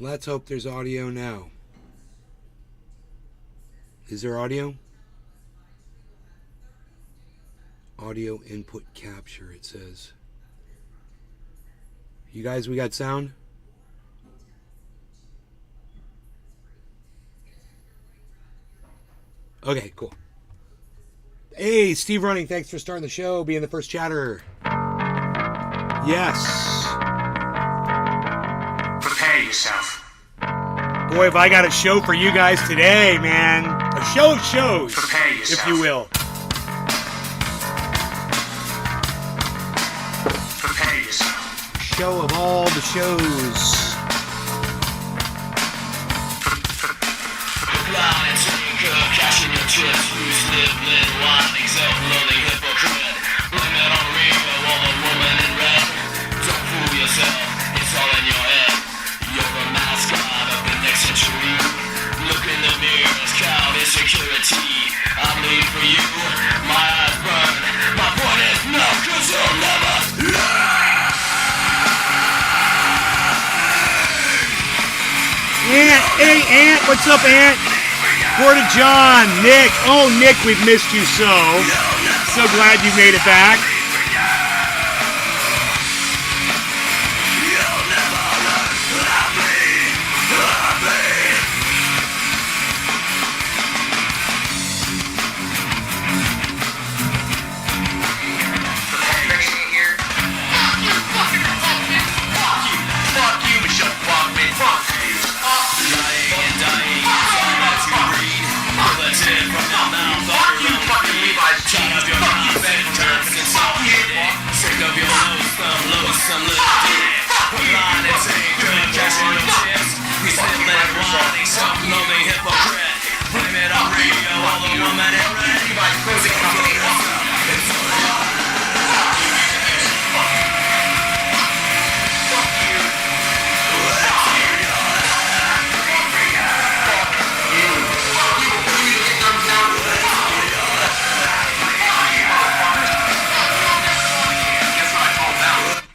Let's hope there's audio now. Is there audio? Audio input capture, it says. You guys, we got sound? Okay, cool. Hey, Steve Running, thanks for starting the show, being the first chatter. Yes. Prepare yourself. Boy, have I got a show for you guys today, man. A show of shows, Prepare yourself. if you will. Prepare yourself. Show of all the shows. Cashing your chips, loose lip, lid, whining, self-loathing hypocrite. Blame it on Rio or the woman in red. Don't fool yourself, it's all in your head. You're the mascot of the next century. Look in the mirrors, count insecurity. I bleed for you, my eyes burn. My point is no, cause you'll never learn. Ant, hey Ant, what's up Ant? Porta John, Nick. Oh, Nick, we've missed you so. So glad you made it back.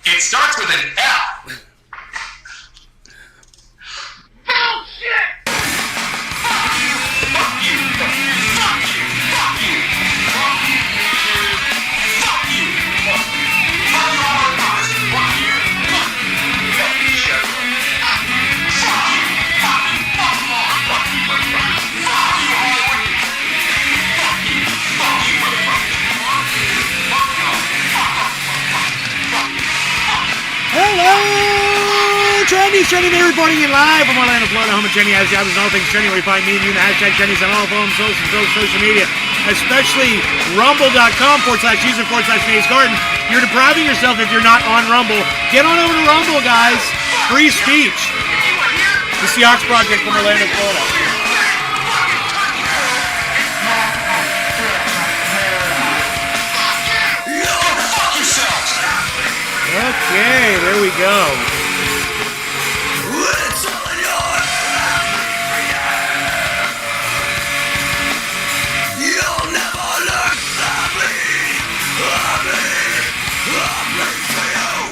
It starts with an F. Oh, shit! Fuck you! Fuck you! Fuck you! Fuck you! Fuck you! Fuck you! Fuck you! Fuck you! Fuck you all the cars! Fuck you! Fuck you! Fuck you, shut up! Fuck you! Fuck you! Fuck you! Fuck you! Fuck you, motherfucker! Fuck you, Hollywood! Fuck you! Fuck you, motherfucker! Fuck you! Fuck you! Fuck you! Hello! Trendy's trending there, reporting in live from Orlando, Florida. Home of Trendy has jobs and all things trending. Where you find me and you in the hashtag Trendy's on all forms, social media, especially rumble.com/user/Nays Garden. You're depriving yourself if you're not on Rumble. Get on over to Rumble, guys. Free speech. The Seahawks Project from Orlando, Florida. Okay, there we go.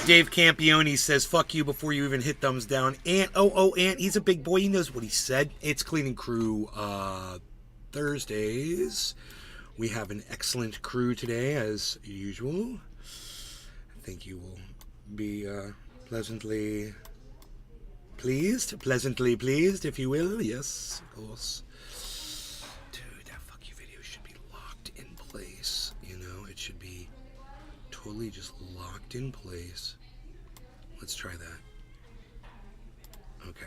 Dave Campione says, fuck you before you even hit thumbs down. Ant, Ant, he's a big boy. He knows what he said. It's Cleaning Crew Thursdays. We have an excellent crew today, as usual. I think you will be pleasantly pleased, if you will. Yes, of course. Dude, that fuck you video should be locked in place. You know, it should be totally just locked in place. Let's try that. Okay.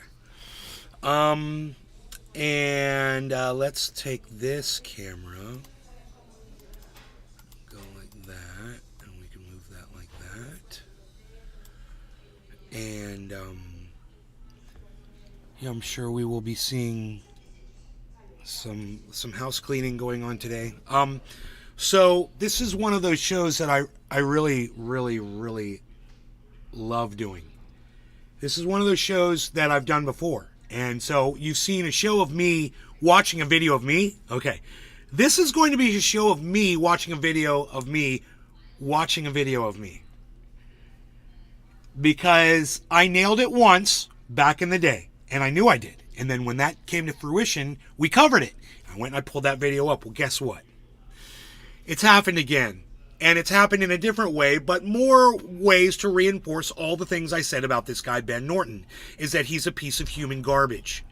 And let's take this camera. Go like that. And we can move that like that. And yeah, I'm sure we will be seeing some house cleaning going on today. So this is one of those shows that I really love doing. This is one of those shows that I've done before. And so you've seen a show of me watching a video of me. Okay. This is going to be a show of me watching a video of me watching a video of me. Because I nailed it once back in the day. And I knew I did. And then when that came to fruition, we covered it. I went and I pulled that video up. Well, guess what? It's happened again. And it's happened in a different way, but more ways to reinforce all the things I said about this guy, Ben Norton, is that he's a piece of human garbage.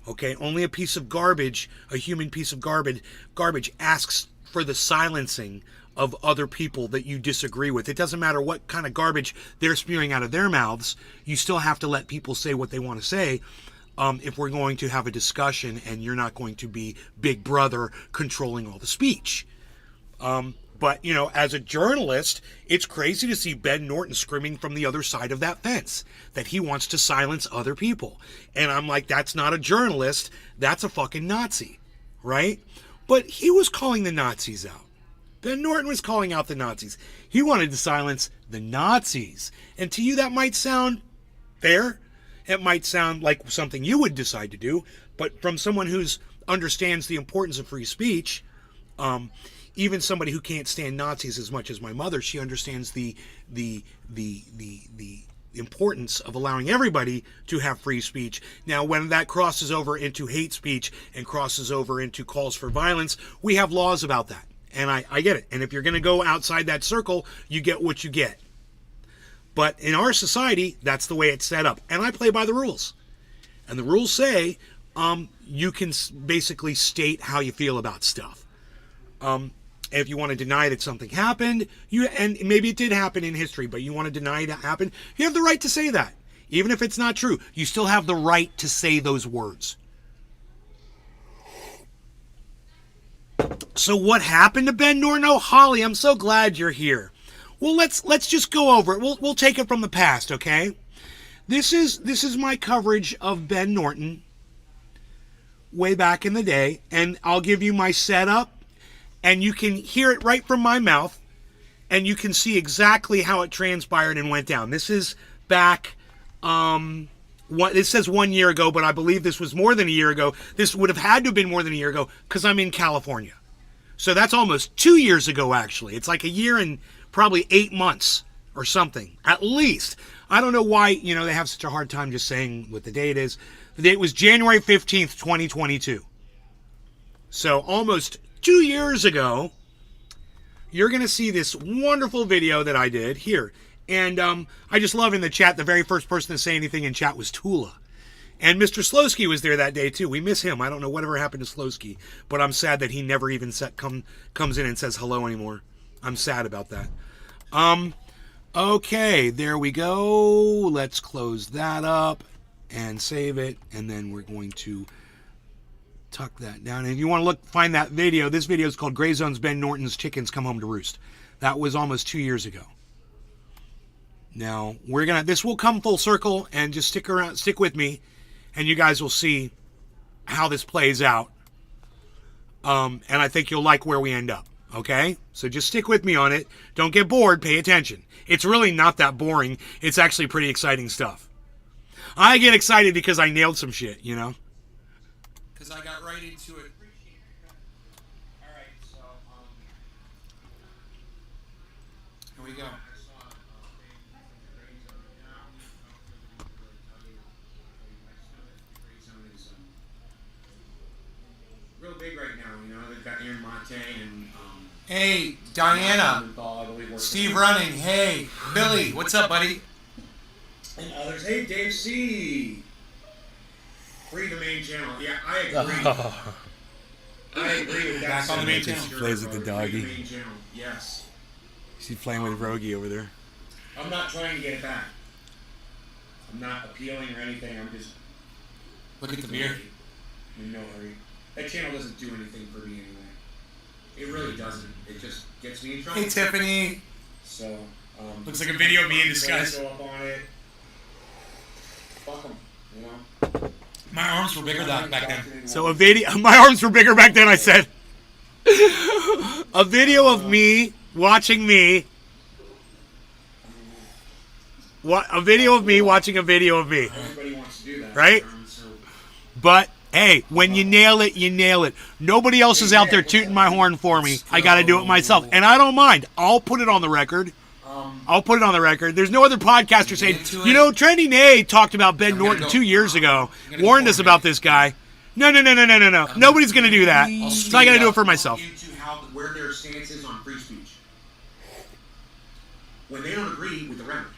Okay? Only a piece of garbage, a human piece of garbage asks for the silencing of other people that you disagree with. It doesn't matter what kind of garbage they're spewing out of their mouths. You still have to let people say what they want to say. If we're going to have a discussion and you're not going to be Big Brother controlling all the speech. But, you know, as a journalist, it's crazy to see Ben Norton screaming from the other side of that fence that he wants to silence other people. And I'm like, that's not a journalist. That's a fucking Nazi, right? But he was calling the Nazis out. Ben Norton was calling out the Nazis. He wanted to silence the Nazis. And to you, that might sound fair. It might sound like something you would decide to do. But from someone who understands the importance of free speech, even somebody who can't stand Nazis as much as my mother, she understands the importance of allowing everybody to have free speech. Now, when that crosses over into hate speech and crosses over into calls for violence, we have laws about that. And I get it. And if you're going to go outside that circle, you get what you get. But in our society, that's the way it's set up. And I play by the rules. And the rules say you can basically state how you feel about stuff. If you want to deny that something happened, and maybe it did happen in history, but you want to deny it happened, you have the right to say that. Even if it's not true, you still have the right to say those words. So what happened to Ben Norton? Oh, Holly, I'm so glad you're here. Well, let's just go over it. We'll take it from the past, okay? This is my coverage of Ben Norton way back in the day, and I'll give you my setup, and you can hear it right from my mouth, and you can see exactly how it transpired and went down. This is back, it says 1 year ago, but I believe this was more than a year ago. This would have had to have been more than a year ago, because I'm in California. So that's almost 2 years ago, actually. It's like a year and probably 8 months or something, at least. I don't know why, they have such a hard time just saying what the date is. The date was January 15th, 2022. So almost 2 years ago, you're going to see this wonderful video that I did here. And I just love in the chat, the very first person to say anything in chat was Tula. And Mr. Slowski was there that day too. We miss him. I don't know whatever happened to Slowski, but I'm sad that he never even comes in and says hello anymore. I'm sad about that. Okay, there we go. Let's close that up and save it. And then we're going to tuck that down. And if you want to find that video, this video is called Gray Zone's Ben Norton's Chickens Come Home to Roost. That was almost 2 years ago. Now, this will come full circle, and just stick with me, and you guys will see how this plays out. And I think you'll like where we end up. Okay? So just stick with me on it. Don't get bored. Pay attention. It's really not that boring. It's actually pretty exciting stuff. I get excited because I nailed some shit, Because I got right into it. Alright, so, here we go. Real big right now, they've got Aaron Monte and hey, Diana, Steve Running, hey, Billy, what's up, buddy? And others, hey, Dave C. Free the main channel. Yeah, I agree. I agree with that. Back on the main channel. She plays with the doggy. The main channel. Yes. She's playing with Rogie over there. I'm not trying to get it back. I'm not appealing or anything. I'm just... Look at the beard. In no hurry. That channel doesn't do anything for me anyway. It really doesn't. It just gets me in trouble. Hey, Tiffany. So, looks like a video of me in disguise. Go up on it. Fuck them, My arms were bigger back then. So my arms were bigger back then, I said. A video of me watching me. A video of me watching a video of me. Everybody wants to do that. Right? But... hey, when you nail it, you nail it. Nobody else is out there tooting my horn for me. I got to do it myself. And I don't mind. I'll put it on the record. I'll put it on the record. There's no other podcaster saying, Trendy Nay talked about Ben Norton 2 years ago, warned us about this guy. No. Nobody's going to do that. So I got to do it for myself. Where their stance is on free speech. When they don't agree with the remedy.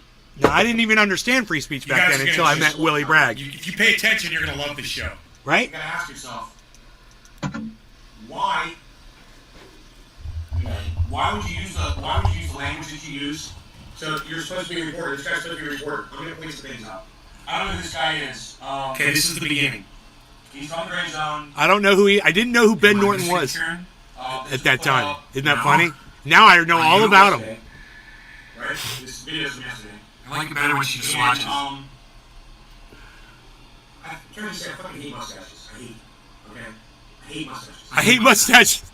No, I didn't even understand free speech back then until I met Willie Bragg. If you pay attention, you're going to love this show. Right? You got to ask yourself, why would you use the language that you use? So you're supposed to be a reporter. This guy's supposed to be a reporter. I'm going to point some things out. I don't know who this guy is. Okay, this is the beginning. He's on the gray zone. I don't know I didn't know who Ben Norton was at that time. Isn't that funny? Now I know all about him. Right? This video's from yesterday. I like it better when she just watches. I can't even say I fucking hate mustaches. I hate mustaches. I hate mustaches.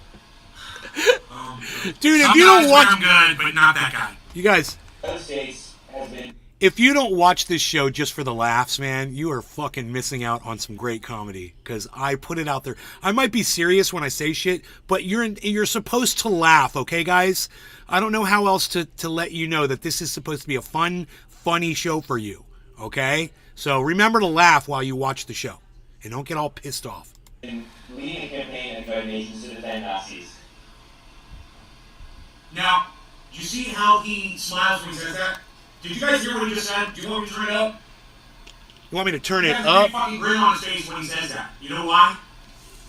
Dude, if Some you don't guys watch... wear 'em good, but not that guy. You guys... United States has been If you don't watch this show just for the laughs, man, you are fucking missing out on some great comedy. Because I put it out there. I might be serious when I say shit, but you're supposed to laugh, okay, guys? I don't know how else to let you know that this is supposed to be a fun, funny show for you, okay? So remember to laugh while you watch the show. And don't get all pissed off. leading a campaign of United Nations to defend Nazis. Now, do you see how he smiles when he says that? Did you guys hear what he just said? Do you want me to turn it up? You want me to turn He it has a up? big fucking grin on his face when he says that. You know why?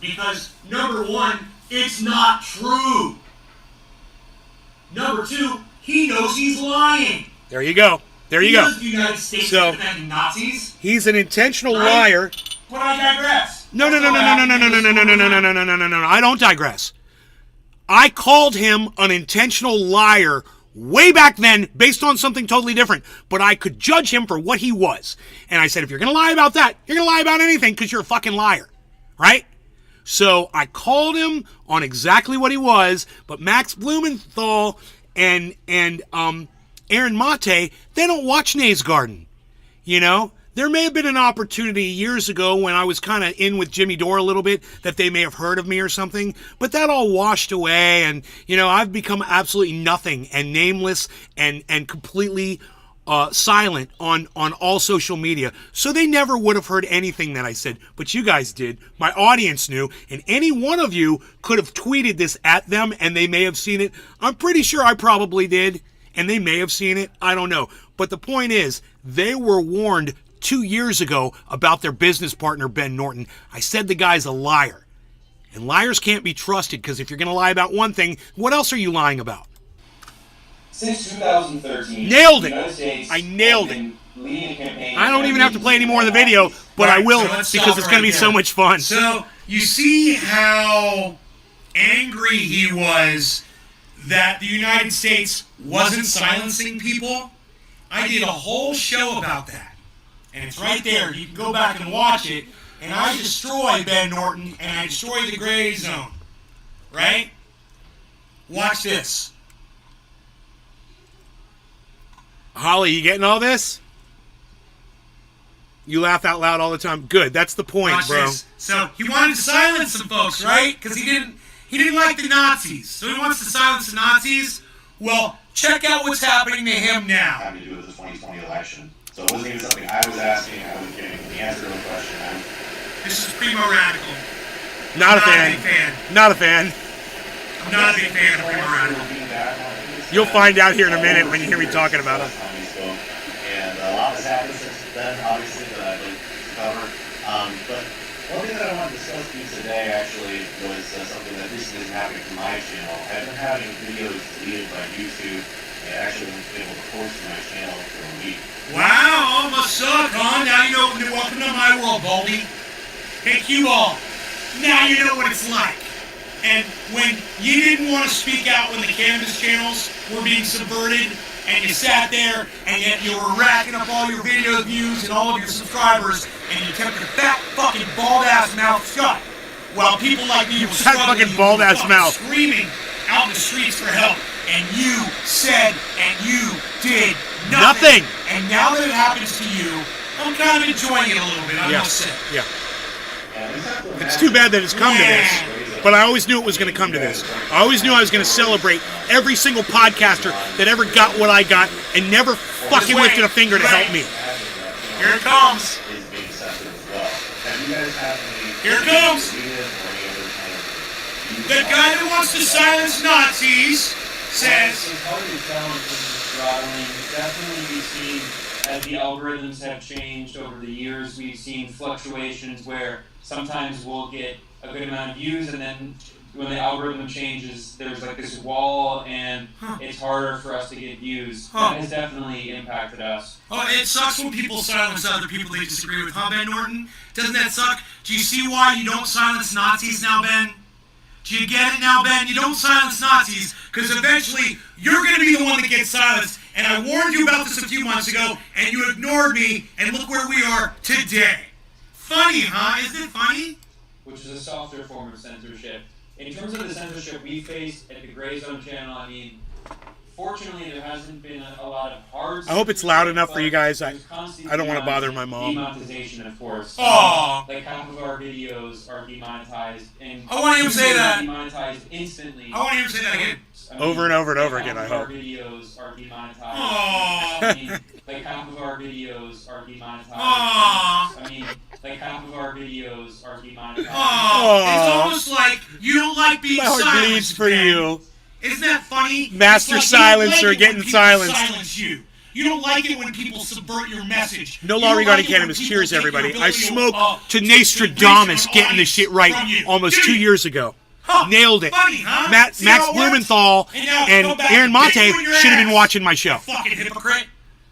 Because, number one, it's not true. Number two, he knows he's lying. There you go. There you go. He knows the United States So- is defending Nazis. He's an intentional Right? liar. But I digress. No. That's all I have to do is No. I don't digress. I called him an intentional liar way back then based on something totally different. But I could judge him for what he was. And I said, if you're going to lie about that, you're going to lie about anything because you're a fucking liar. Right? So I called him on exactly what he was. But Max Blumenthal and Aaron Mate, they don't watch Nay's Garden. You know? There may have been an opportunity years ago when I was kind of in with Jimmy Dore a little bit that they may have heard of me or something, but that all washed away, and, you know, I've become absolutely nothing and nameless and completely silent on all social media. So they never would have heard anything that I said, but you guys did. My audience knew, and any one of you could have tweeted this at them, and they may have seen it. I'm pretty sure I probably did, and they may have seen it. I don't know. But the point is, they were warned 2 years ago about their business partner, Ben Norton. I said the guy's a liar. And liars can't be trusted, because if you're going to lie about one thing, what else are you lying about? Since 2013, Nailed it. the United States I nailed has it. been leading a campaign I don't of even have to play any more of the video, but I Right, will, so let's because stop it's going to be right so there. much fun. So, you see how angry he was that the United States wasn't silencing people? I did a whole show about that. And it's right there. You can go back and watch it. And I destroy Ben Norton, and I destroy the gray zone. Right? Watch this. Holly, you getting all this? You laugh out loud all the time. Good, that's the point, Watch bro. this. So he wanted to silence some folks, right? Because he didn't like the Nazis. So he wants to silence the Nazis. Well, check out what's happening to him now. Having to do with the 2020 election. So it wasn't even something I was asking, I was getting the answer to the question. This is Primo Radical. Not a I'm fan. Not a big fan. Not a fan. I'm not a big fan of Primo Radical. You'll find out here in a minute when you hear me talking about it. And a lot has happened since then, obviously, that I'd like to cover. But one thing that I wanted to discuss with you today actually was something that recently has happened to my channel. I've been having videos deleted by YouTube and actually been able to post to my channel for a week. Wow, almost suck, huh? Now you know. Welcome to my world, Baldy. Hey, Q-Ball. Now you know what it's like. And when you didn't want to speak out when the cannabis channels were being subverted, and you sat there, and yet you were racking up all your video views and all of your subscribers, and you kept your fat fucking bald-ass mouth shut, while people like me were Fat struggling, fucking bald-ass mouth. screaming out in the streets for help, and you said and you did nothing. And now that it happens to you, I'm kind of enjoying it a little bit, I must say. Yeah. And we have to It's too bad that it's come to Yeah. this. ways of But I always knew it was going to come to this. I always knew I was going to celebrate every single podcaster that ever got what I got and never fucking lifted a finger to help me. Here it comes. Is being sensitive as well. Have you guys had any? Here it comes. Negative or any other kind of- The guy that wants to silence Nazis says, It's hard to tell in terms of throttling. Definitely we've seen, as the algorithms have changed over the years, we've seen fluctuations where sometimes we'll get a good amount of views, and then when the algorithm changes, there's like this wall, and it's harder for us to get views. That has definitely impacted us. oh, it sucks when people silence other people they disagree with, huh, Ben Norton? Doesn't that suck? Do you see why you don't silence Nazis now, Ben? Do you get it now, Ben? You don't silence Nazis, because eventually you're going to be the one that gets silenced. And I warned you about this a few months ago, and you ignored me, and look where we are today. Funny, huh? Isn't it funny? Which is a softer form of censorship. In terms of the censorship we faced at the Gray Zone channel, I mean, fortunately there hasn't been a lot of hard. I hope it's loud enough for you guys. I There's don't want to bother constant my mom. Demonetization, of course. Aw. Like half of our videos are demonetized, and I want to hear him say that. demonetized instantly. I want to hear him say that again. I mean, Over and over and over like again, half I of our hope. videos are demonetized. Aw. I mean, like half of our videos are demonetized. Aw. I mean, like half of our videos are demonetized. Oh, it's almost like you don't like being My heart silenced. bleeds for Ben. you. Isn't that funny? Master It's like you don't silencer like it getting when people silenced. Silence you. You don't like it when people subvert your message. No You law don't regarding like it when cannabis. people Cheers, take your everybody. I ability smoked to to Naystradamus reach getting an this shit audience right from you. almost Dude. 2 years ago. Huh, Nailed it. Funny, huh? Max See how it works? Blumenthal And now and go back Aaron and Monte kick you in your should have been ass. watching my show. Fucking hypocrite.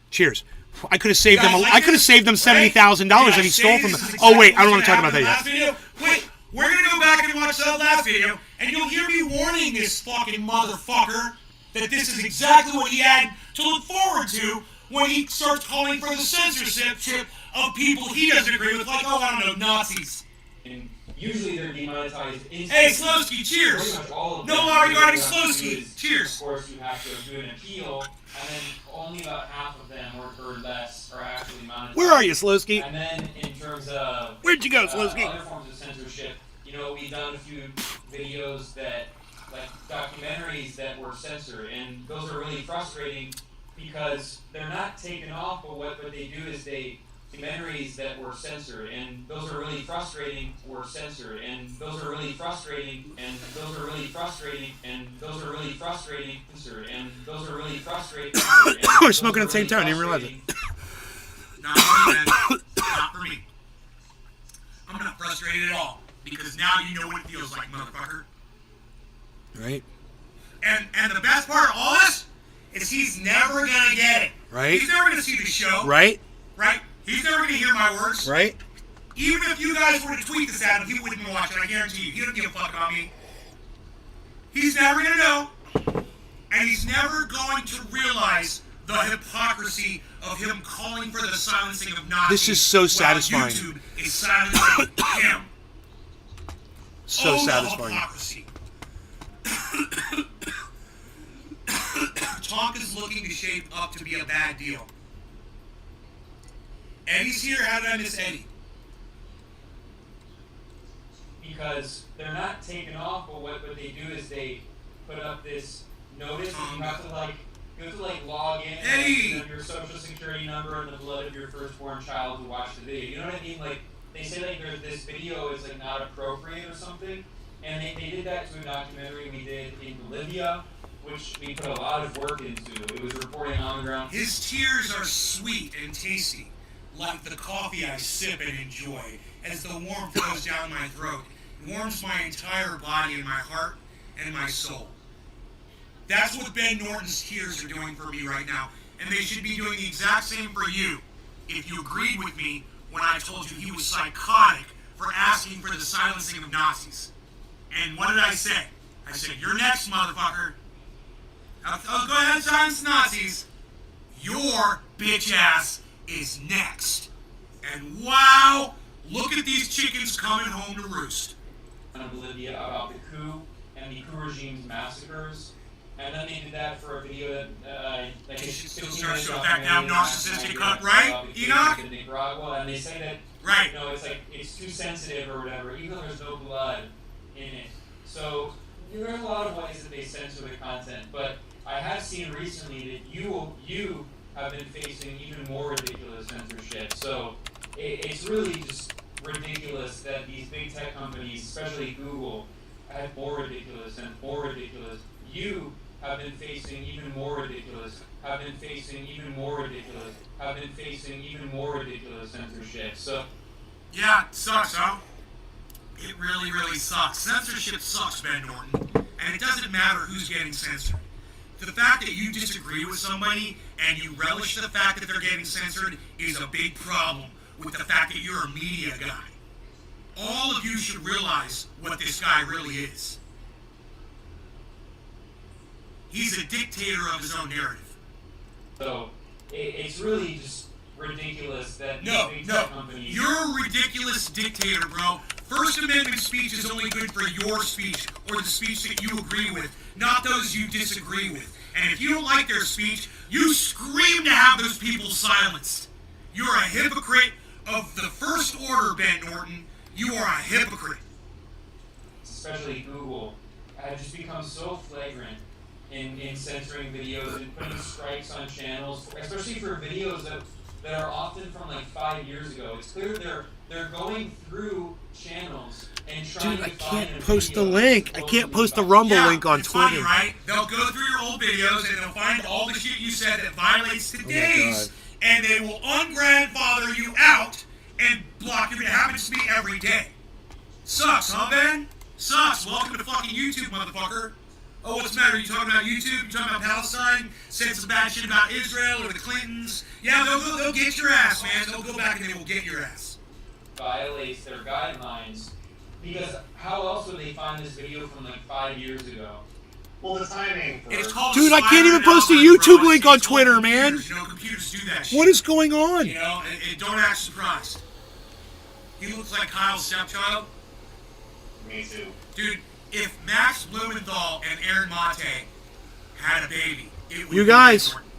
Cheers. I could have saved them. Guys like I could have this? saved them $70,000 Right? that he stole Did from I them. say this is Oh wait, I exactly don't want to talk what about that happened yet. in the last video? Wait, we're gonna go back and watch that last video, and you'll hear me warning this fucking motherfucker that this is exactly what he had to look forward to when he starts calling for the censorship of people he doesn't agree with, like, oh, I don't know, Nazis. And usually they're demonetized instantly. Hey, Slowski, cheers. Pretty much all of No them. law regarding What you have to do Slowski. is, Cheers. Of course, you have to do an appeal, and then only about half of them or less are actually monetized. Where are you, Slowski? And then in terms of Where'd you go, Slowski? other forms of censorship, you know, we've done a few videos that, like documentaries that were censored, and those are really frustrating because they're not taken off, but what they do is documentaries that were censored, and those are really frustrating, were censored, and those are really frustrating, and those are really frustrating, and those are really frustrating, censored, and those are really frustrating. We're smoking at the same time, didn't realize it. Not for me, man. Not for me. I'm not frustrated at all, because now you know what it feels like, motherfucker. Right? And the best part of all this is he's never gonna get it. Right? He's never gonna see the show. Right? Right? He's never gonna hear my words. Right? Even if you guys were to tweet this at him, he wouldn't be watching. I guarantee you. He doesn't give a fuck about me. He's never gonna know. And he's never going to realize the hypocrisy of him calling for the silencing of Nazis. This is so while satisfying. YouTube is silencing him. So Oh, satisfying. The hypocrisy. Talk is looking to shape up to be a bad deal. Eddie's here. How did I miss Eddie? Because they're not taken off, but what they do is they put up this notice, and you have to log in Eddie! and your social security number and the blood of your firstborn child to watch the video. You know what I mean? Like they say like there's this video is like not appropriate or something, and they did that to a documentary we did in Bolivia, which we put a lot of work into. It was reporting on the ground. His tears are sweet and tasty, like the coffee I sip and enjoy. As the warmth goes down my throat, it warms my entire body and my heart and my soul. That's what Ben Norton's tears are doing for me right now, and they should be doing the exact same for you if you agreed with me when I told you he was psychotic for asking for the silencing of Nazis. And what did I say? I said, you're next, motherfucker. I'll go ahead and silence Nazis. Your bitch ass is next. And wow, look at these chickens coming home to roost. In Bolivia about the coup and the coup regime's massacres. And then they did that for a video that, like, It it's still 15 starts minutes to affect how narcissistic cut, right, Enoch? In Nicaragua, and they say that, Right. you know, it's like, it's too sensitive or whatever, even though there's no blood in it. So there's a lot of ways that they censor the content, but I have seen recently that you have been facing even more ridiculous censorship. So it's really just ridiculous that these big tech companies, especially Google, have more ridiculous and more ridiculous. You have been facing even more ridiculous, have been facing even more ridiculous, have been facing even more ridiculous censorship. So Yeah, it sucks, huh? It really, really sucks. Censorship sucks, Ben Norton. And it doesn't matter who's getting censored. The fact that you disagree with somebody and you relish the fact that they're getting censored is a big problem with the fact that you're a media guy. All of you should realize what this guy really is. He's a dictator of his own narrative. So it's really just ridiculous that these big No, tech companies. you're a ridiculous dictator, bro. First Amendment speech is only good for your speech or the speech that you agree with, not those you disagree with. And if you don't like their speech, you scream to have those people silenced. You're a hypocrite of the first order, Ben Norton. You are a hypocrite. Especially Google, have just become so flagrant in censoring videos and putting strikes on channels, especially for videos that are often from like 5 years ago. It's clear they're going through channels and trying Dude, I to find can't a post the video link. that's I can't supposedly post the about- Rumble Yeah, link on it's Twitter. funny, right? They'll go through your old videos and they'll find all the shit you said that violates today's, God. and they will ungrandfather you out and block you. It happens to me every day. Sucks, huh, Ben? Sucks. Welcome to fucking YouTube, motherfucker. Oh, what's the matter? You talking about YouTube? You talking about Palestine? Said some bad shit about Israel or the Clintons? Yeah, they'll get your ass, man. They'll go back and they will get your ass. violates their guidelines, because how else would they find this video from like 5 years ago? Well, the timing for It's called Dude, I can't even spider post a algorithm, YouTube bro. link on It's called Twitter, man. computers. You know, computers do that shit. What is going on? You know, and don't act surprised. He looks like Kyle's stepchild. me too. Dude, if Max Blumenthal and Aaron Mate had a baby, it would You be guys. Ben Norton.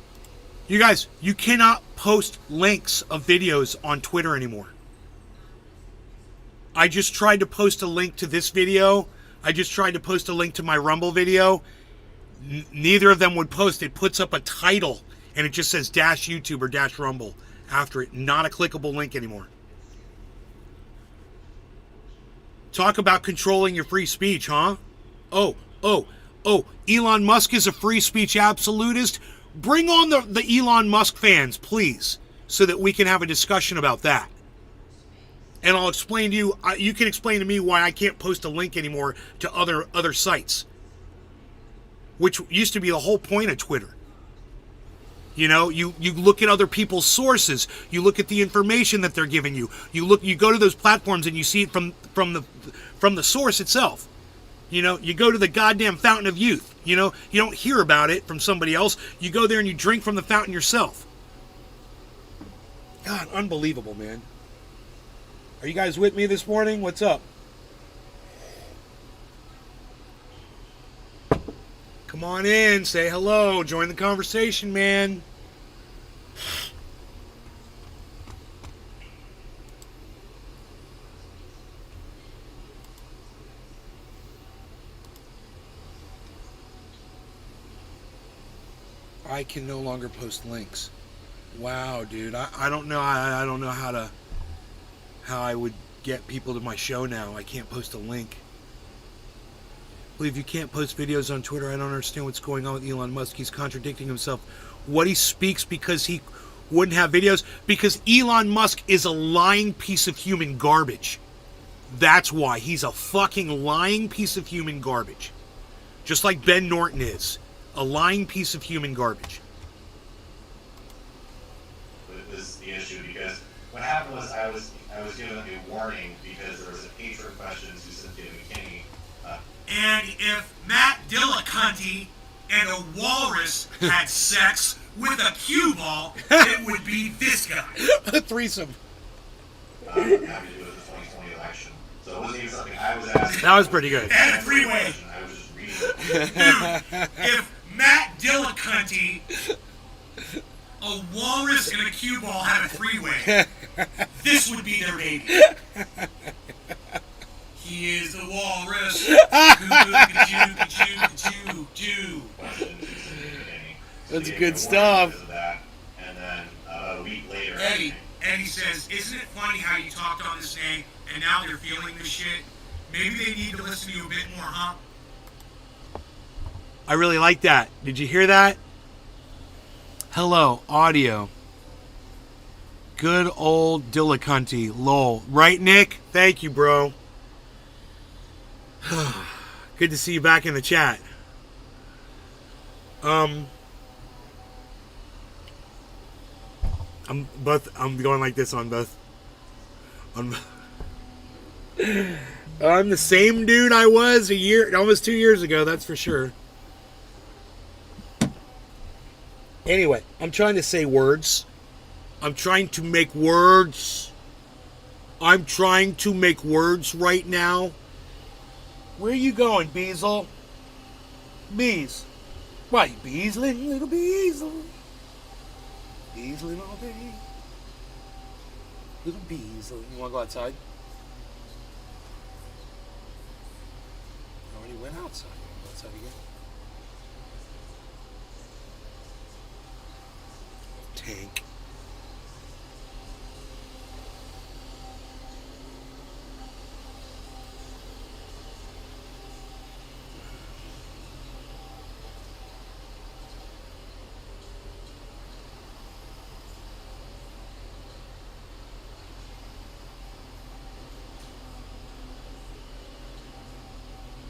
You guys, you cannot post links of videos on Twitter anymore. I just tried to post a link to this video. I just tried to post a link to my Rumble video. Neither of them would post. It puts up a title and it just says dash YouTube or dash Rumble after it. Not a clickable link anymore. Talk about controlling your free speech, huh? Oh, Elon Musk is a free speech absolutist. Bring on the Elon Musk fans, please, so that we can have a discussion about that. And I'll explain to you, you can explain to me why I can't post a link anymore to other sites, which used to be the whole point of Twitter. You know, you look at other people's sources, you look at the information that they're giving you. You go to those platforms and you see it from the source itself. You know, you go to the goddamn fountain of youth. You know, you don't hear about it from somebody else. You go there and you drink from the fountain yourself. God, unbelievable, man. Are you guys with me this morning? What's up? Come on in, say hello, join the conversation, man. I can no longer post links. Wow, dude. I don't know. I don't know how I would get people to my show now. I can't post a link. I believe you can't post videos on Twitter. I don't understand what's going on with Elon Musk. He's contradicting himself. What he speaks because he wouldn't have videos? Because Elon Musk is a lying piece of human garbage. That's why. He's a fucking lying piece of human garbage. Just like Ben Norton is. A lying piece of human garbage. It was the issue because what happened was I was given a warning because there was a patron question to Cynthia McKinney. And if Matt Dillacunty and a walrus had sex with a cue ball, it would be this guy. A threesome. Having to do with the 2020 election. So it wasn't even something I was asking. That was pretty good. And a three-way. I was just reading it. Dude, if Matt Dillacunty, a walrus and a cue ball had a three-way, this would be their baby. He is the walrus. Ka-choo. That's good stuff. And then a week later, Eddie says, isn't it funny how you talked on this name and now they're feeling this shit? Maybe they need to listen to you a bit more, huh? I really like that. Did you hear that? Hello, audio. Good old Dillicanti, lol. Right, Nick? Thank you, bro. Good to see you back in the chat. I'm going like this on both. I'm the same dude I was almost 2 years ago, that's for sure. Anyway, I'm trying to say words. I'm trying to make words. I'm trying to make words right now. Where are you going, Beazle? Bees. Why, you Beazling, little Beazle? Beazling all day. Little Beazle. You want to go outside? I already went outside. You want to go outside again? Tank.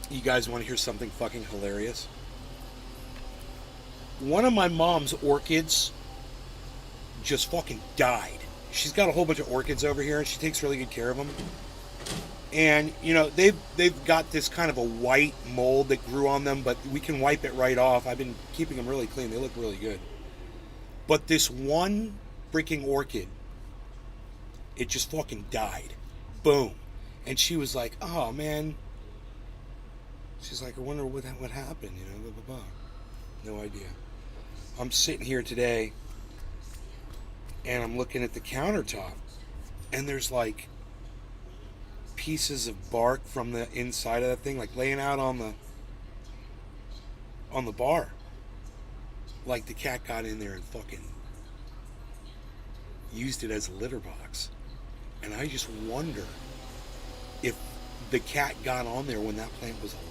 You guys want to hear something fucking hilarious? One of my mom's orchids just fucking died. She's got a whole bunch of orchids over here and she takes really good care of them. And you know, they've got this kind of a white mold that grew on them, but we can wipe it right off. I've been keeping them really clean. They look really good. But this one freaking orchid, it just fucking died. Boom. And she was like, "Oh man." She's like, "I wonder what happened, you know, blah, blah, blah." No idea. I'm sitting here today and I'm looking at the countertop and there's like pieces of bark from the inside of that thing, like laying out on the bar. Like the cat got in there and fucking used it as a litter box. And I just wonder if the cat got on there when that plant was alive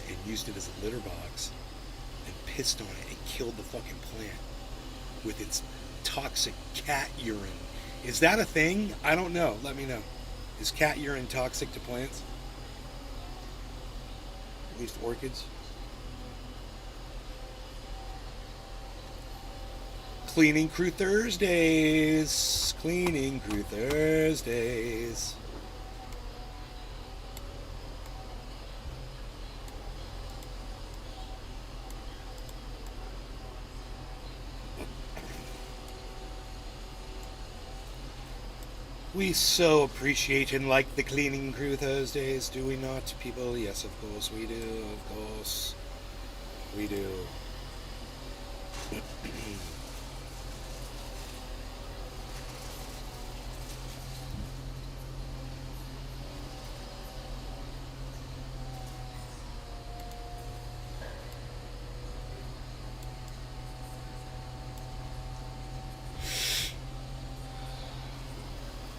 and used it as a litter box and pissed on it and killed the fucking plant with its toxic cat urine. Is that a thing? I don't know. Let me know. Is cat urine toxic to plants? At least orchids? Cleaning Crew Thursdays. Cleaning Crew Thursdays. We so appreciate and like the Cleaning Crew Thursdays, do we not, people? Yes, of course we do, of course we do.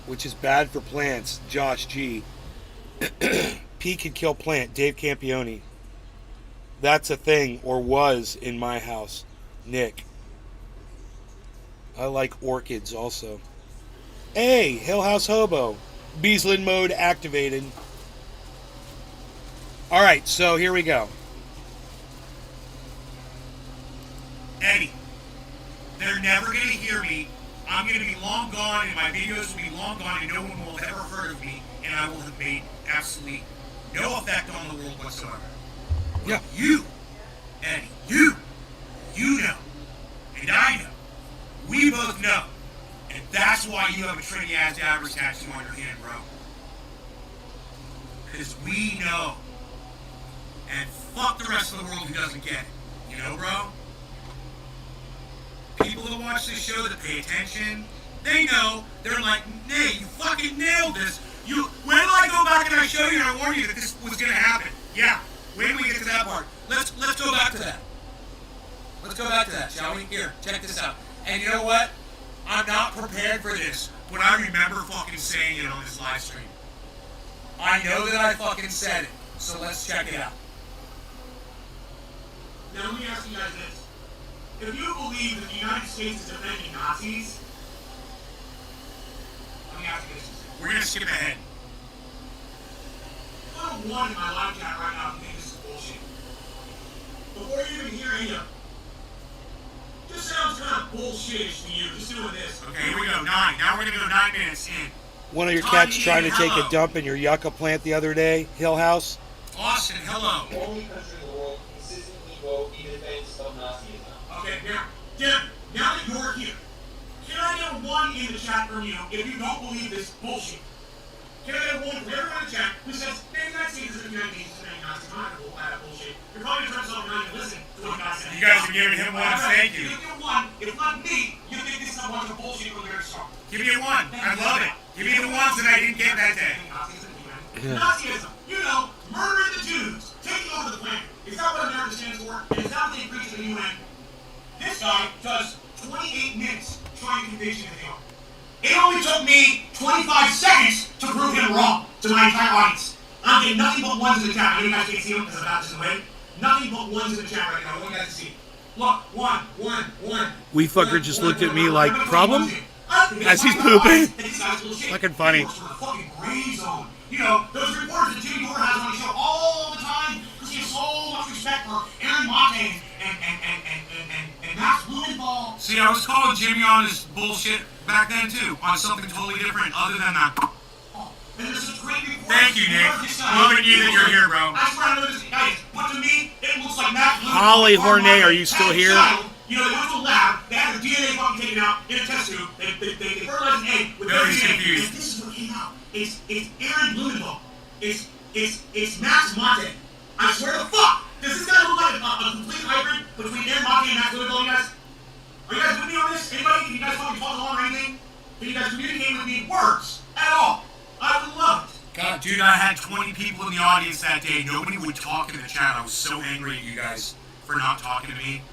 Which is bad for plants, Josh G. Pea can kill plant, Dave Campione. That's a thing, or was in my house, Nick. I like orchids also. Hey, Hill House Hobo. Beaslin mode activated. Alright, so here we go. Eddie, they're never going to hear me. I'm going to be long gone, and my videos will be long gone, and no one will have ever heard of me, and I will have made absolutely no effect on the world whatsoever. Yeah. But you, Eddie, you know, and I know, we both know, and that's why you have a Trinity Abrams tattoo on your hand, bro. Because we know, and fuck the rest of the world who doesn't get it, you know, bro? People that watch this show that pay attention, they know. They're like, "Nay, you fucking nailed this. When will I go back and I show you and I warn you that this was going to happen? Yeah. Wait till we get to that part. Let's go back to that. Let's go back to that, shall we? Here, check this out. And you know what? I'm not prepared for this, but I remember fucking saying it on this live stream. I know that I fucking said it, so let's check it out. Now let me ask you guys this. If you believe that the United States is defending Nazis, let me ask you this. We're going to skip ahead. Put a 1 in my live chat right now if you think this is bullshit. Before you even hear any of it. Just sounds kind of bullshitish to you, just doing this. Okay, here we go. 9. Now we're going to go 9 minutes in. One of your Tanya, cats trying to take hello. a dump in your yucca plant the other day, Hill House. Austin, hello. The only country in the world consistently vote in defense of Nazism. Okay, now, Tim, now that you're here, can I get a 1 in the chat from you if you don't believe this bullshit? Can I get a 1 from everyone in the chat who says, hey, United States is defending Nazis, I'm not going to buy that bullshit. You're probably going to turn yourself around and listen to what you guys say. You guys are giving him one. Thank you. If you get 1, if not me, you think this is a bunch of bullshit from the very start. Give me a 1. I love it. Give me the ones that I didn't get that day. Nazism, you know, murdering the Jews, taking over the planet. Is that what America stands for? And is that what they preach in the UN? This guy does 28 minutes trying to convince you that they are. It only took me 25 seconds to prove him wrong to my entire audience. I'm getting nothing but 1s in the chat. I know you guys can't see them because I'm not in the way. Nothing but 1s in the chat right now. I want you guys to see. Look, 1, 1, 1. We fucker just looked at me like, problem? As he's pooping. Fucking funny. Fucking gray zone. You know, those reporters that Jimmy Dore has on his show all the time because he has so much respect for Aaron Monte and Max Blumenthal. See, I was calling Jimmy on his bullshit back then too, on something totally different other than that. And there's such great reports. Thank you, Nick. Loving you that you're here, bro. I swear I know this guy is, but to me, it looks like Max Blumenthal. Holly Hornet, are you still here? You know, they went to a lab, they had their DNA fucking taken out in a test tube, they fertilized an egg with their Nobody's DNA, confused. and this is what came out. It's Aaron Blumenthal. It's Max Monte. I swear to fuck! Does this guy look like a complete hybrid between Aaron Monte and Max Blumenthal, you guys? Are you guys with me on this? Anybody? Can you guys fucking talk along or anything? Can you guys communicate with me words at all? I would love it. God, dude, I had 20 people in the audience that day. Nobody would talk in the chat. I was so angry at you guys for not talking to me.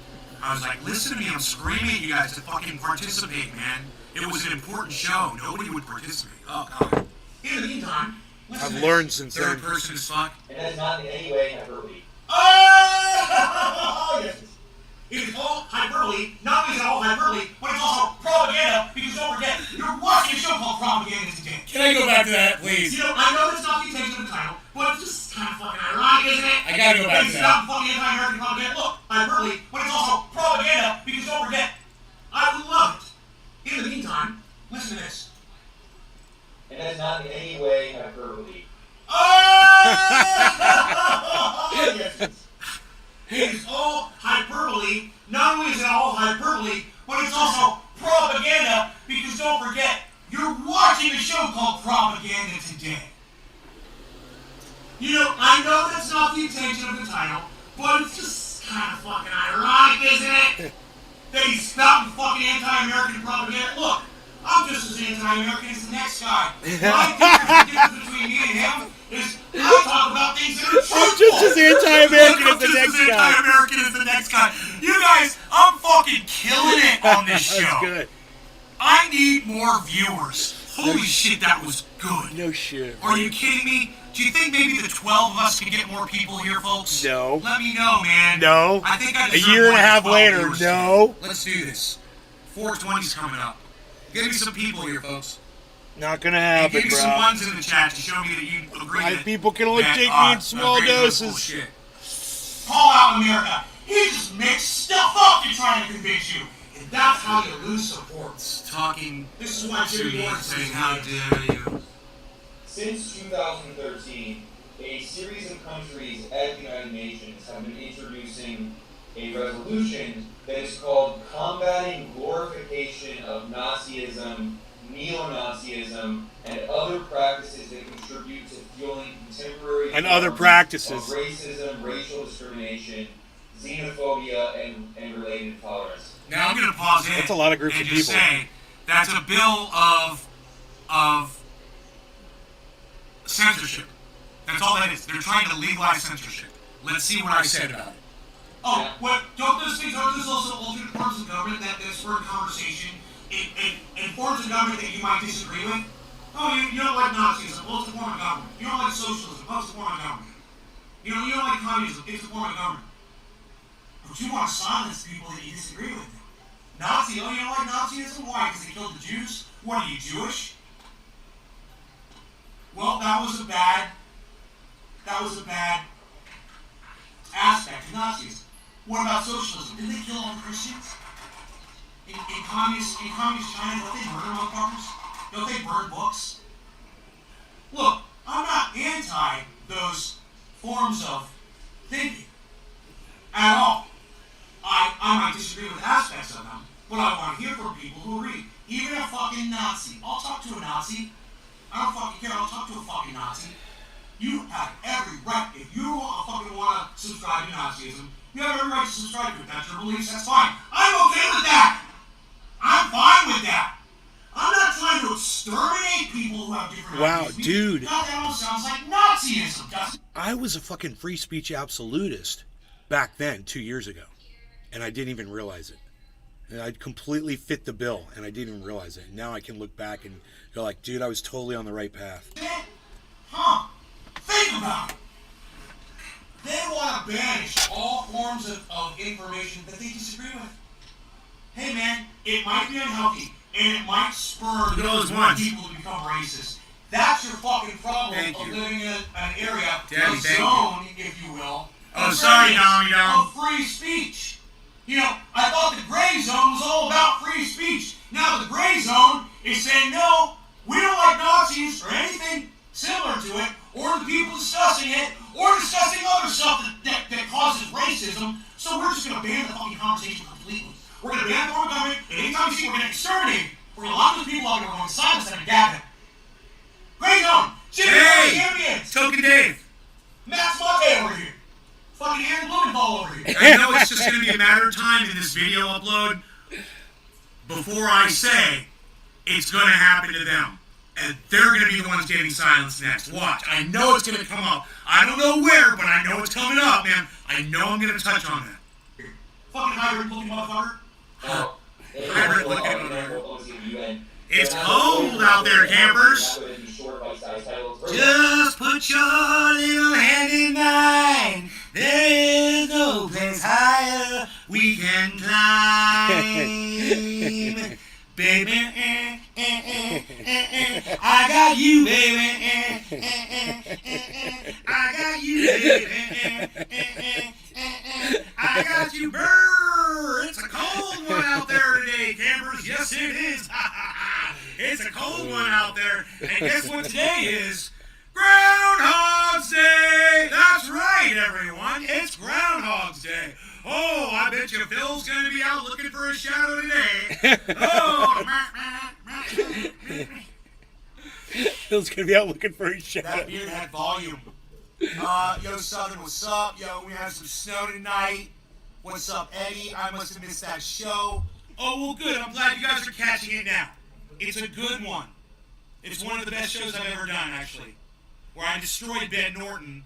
I was like, listen to me, I'm screaming at you guys to fucking participate, man. It was an important show. Nobody would participate. Oh, God. In the meantime, listen to I've this. learned since Third then. person is fuck. And that's not in any way hyperbole. Oh, yes. It is all hyperbole. Not only is it all hyperbole, but it's also propaganda, because don't forget, you're watching a show called Propaganda today. Can I go back to that, please? You know, I know that's not the intention of the title, but it's just kind of fucking ironic, isn't it? I gotta go back to It's that. not fucking anti-American propaganda. Look, hyperbole, but it's also propaganda, because don't forget, I would love it. In the meantime, listen to this. And that's not in any way hyperbole. Oh, yes. It is all hyperbole. Not only is it all hyperbole, but it's also propaganda, because don't forget, you're watching a show called Propaganda today. You know, I know that's not the intention of the title, but it's just kind of fucking ironic, isn't it? That he's spouting fucking anti-American propaganda. Look, I'm just as anti-American as the next guy. My difference between me and him is I talk about things that are truthful. I'm just as anti-American as I'm the just next as guy. anti-American as the next guy. You guys, I'm fucking killing it on this show. That's good. I need more viewers. Holy shit, that was good. No shit. Are you kidding me? Do you think maybe the 12 of us can get more people here, folks? No. Let me know, man. No. I think I A deserve year and more a than half 12 later, viewers no. today. Let's do this. 420's coming up. Give me some people here, folks. Not gonna And happen, give me some bro. ones in the chat to show me that you agree My that people can only that, take me in the small radio is doses. bullshit. Call out America. He just makes stuff up to try to convince you. And that's how you lose support. It's talking This is why to Jimmy me, Dore saying, says how dare you. Since 2013, a series of countries at the United Nations have been introducing a resolution that is called Combating Glorification of Nazism, Neo-Nazism, and other practices that contribute to fueling contemporary And other forms practices. of racism, racial discrimination, xenophobia, and related intolerance. Now I'm going to pause in That's a lot of groups and of just people. say that's a bill of censorship. That's all that is. They're trying to legalize censorship. Let's see what I said about it. Oh, what? Don't those also alternate forms of government that spur conversation in forms of government that you might disagree with? Oh, you don't like Nazism? Well, it's a form of government. You don't like socialism? Well, it's a form of government. You don't like communism? It's a form of government. But you want to silence people that you disagree with. Nazi? Oh, you don't like Nazism? Why? Because they killed the Jews? What are you, Jewish? Well, that was a bad aspect of Nazism. What about socialism? Didn't they kill all the Christians? In communist China, don't they murder motherfuckers? Don't they burn books? Look, I'm not anti those forms of thinking at all. I might disagree with aspects of them, but I want to hear from people who agree. Even a fucking Nazi. I'll talk to a Nazi. I don't fucking care. I'll talk to a fucking Nazi. You have every right. If you fucking want to subscribe to Nazism, you have every right to subscribe to it. That's your beliefs. That's fine. I'm okay with that. I'm fine with that. I'm not trying to exterminate people who have different ideas. Dude. That almost sounds like Nazism, doesn't it? I was a fucking free speech absolutist back then, 2 years ago, and I didn't even realize it. And I'd completely fit the bill, and I didn't even realize it. Now I can look back and go like, dude, I was totally on the right path. Huh? Think about it. They want to banish all forms of information that they disagree with. Hey man, it might be unhealthy, and it might spur Those ones. people to become racist. That's your fucking problem Thank of you. living in an area, Daddy, a thank zone, if you will. Oh, of sorry, fairness, Tommy, no. of free speech. You know, I thought the gray zone was all about free speech. Now the gray zone is saying, no, we don't like Nazis or anything similar to it, or the people discussing it, or discussing other stuff that causes racism, so we're just going to ban the fucking conversation completely. We're going to ban the form of government, and anytime we see it, we're going to exterminate it. We're going to lock those people out, and we're going to silence them and gag them. Gray zone! Jimmy Hey! Champions! Token Dave. Max Monte over here! Fucking Aaron Blumenthal over here! I know it's just going to be a matter of time in this video upload before I say it's going to happen to them. And they're going to be the ones getting silenced next. Watch. I know it's going to come up. I don't know where, but I know it's coming up, man. I know I'm going to touch on that. Fucking hybrid looking motherfucker! Hybrid looking motherfucker. It's cold out there, campers. Just put your little hand in mine. There is no place higher we can climb. Baby, I got you, baby. I got you, baby. I got you, brr. It's a cold one out there today, campers. Yes, it is. It's a cold one out there. And guess what today is? Groundhog's Day. That's right, everyone. It's Groundhog's Day. Oh, I bet you Phil's going to be out looking for a shadow today. Oh, Phil's gonna be out looking for his shadow. that beard had volume. Yo, Southern, what's up? Yo, we had some snow tonight. What's up, Eddie? I must have missed that show. Oh, well, good. I'm glad you guys are catching it now. It's a good one. It's one of the best shows I've ever done, actually, where I destroyed Ben Norton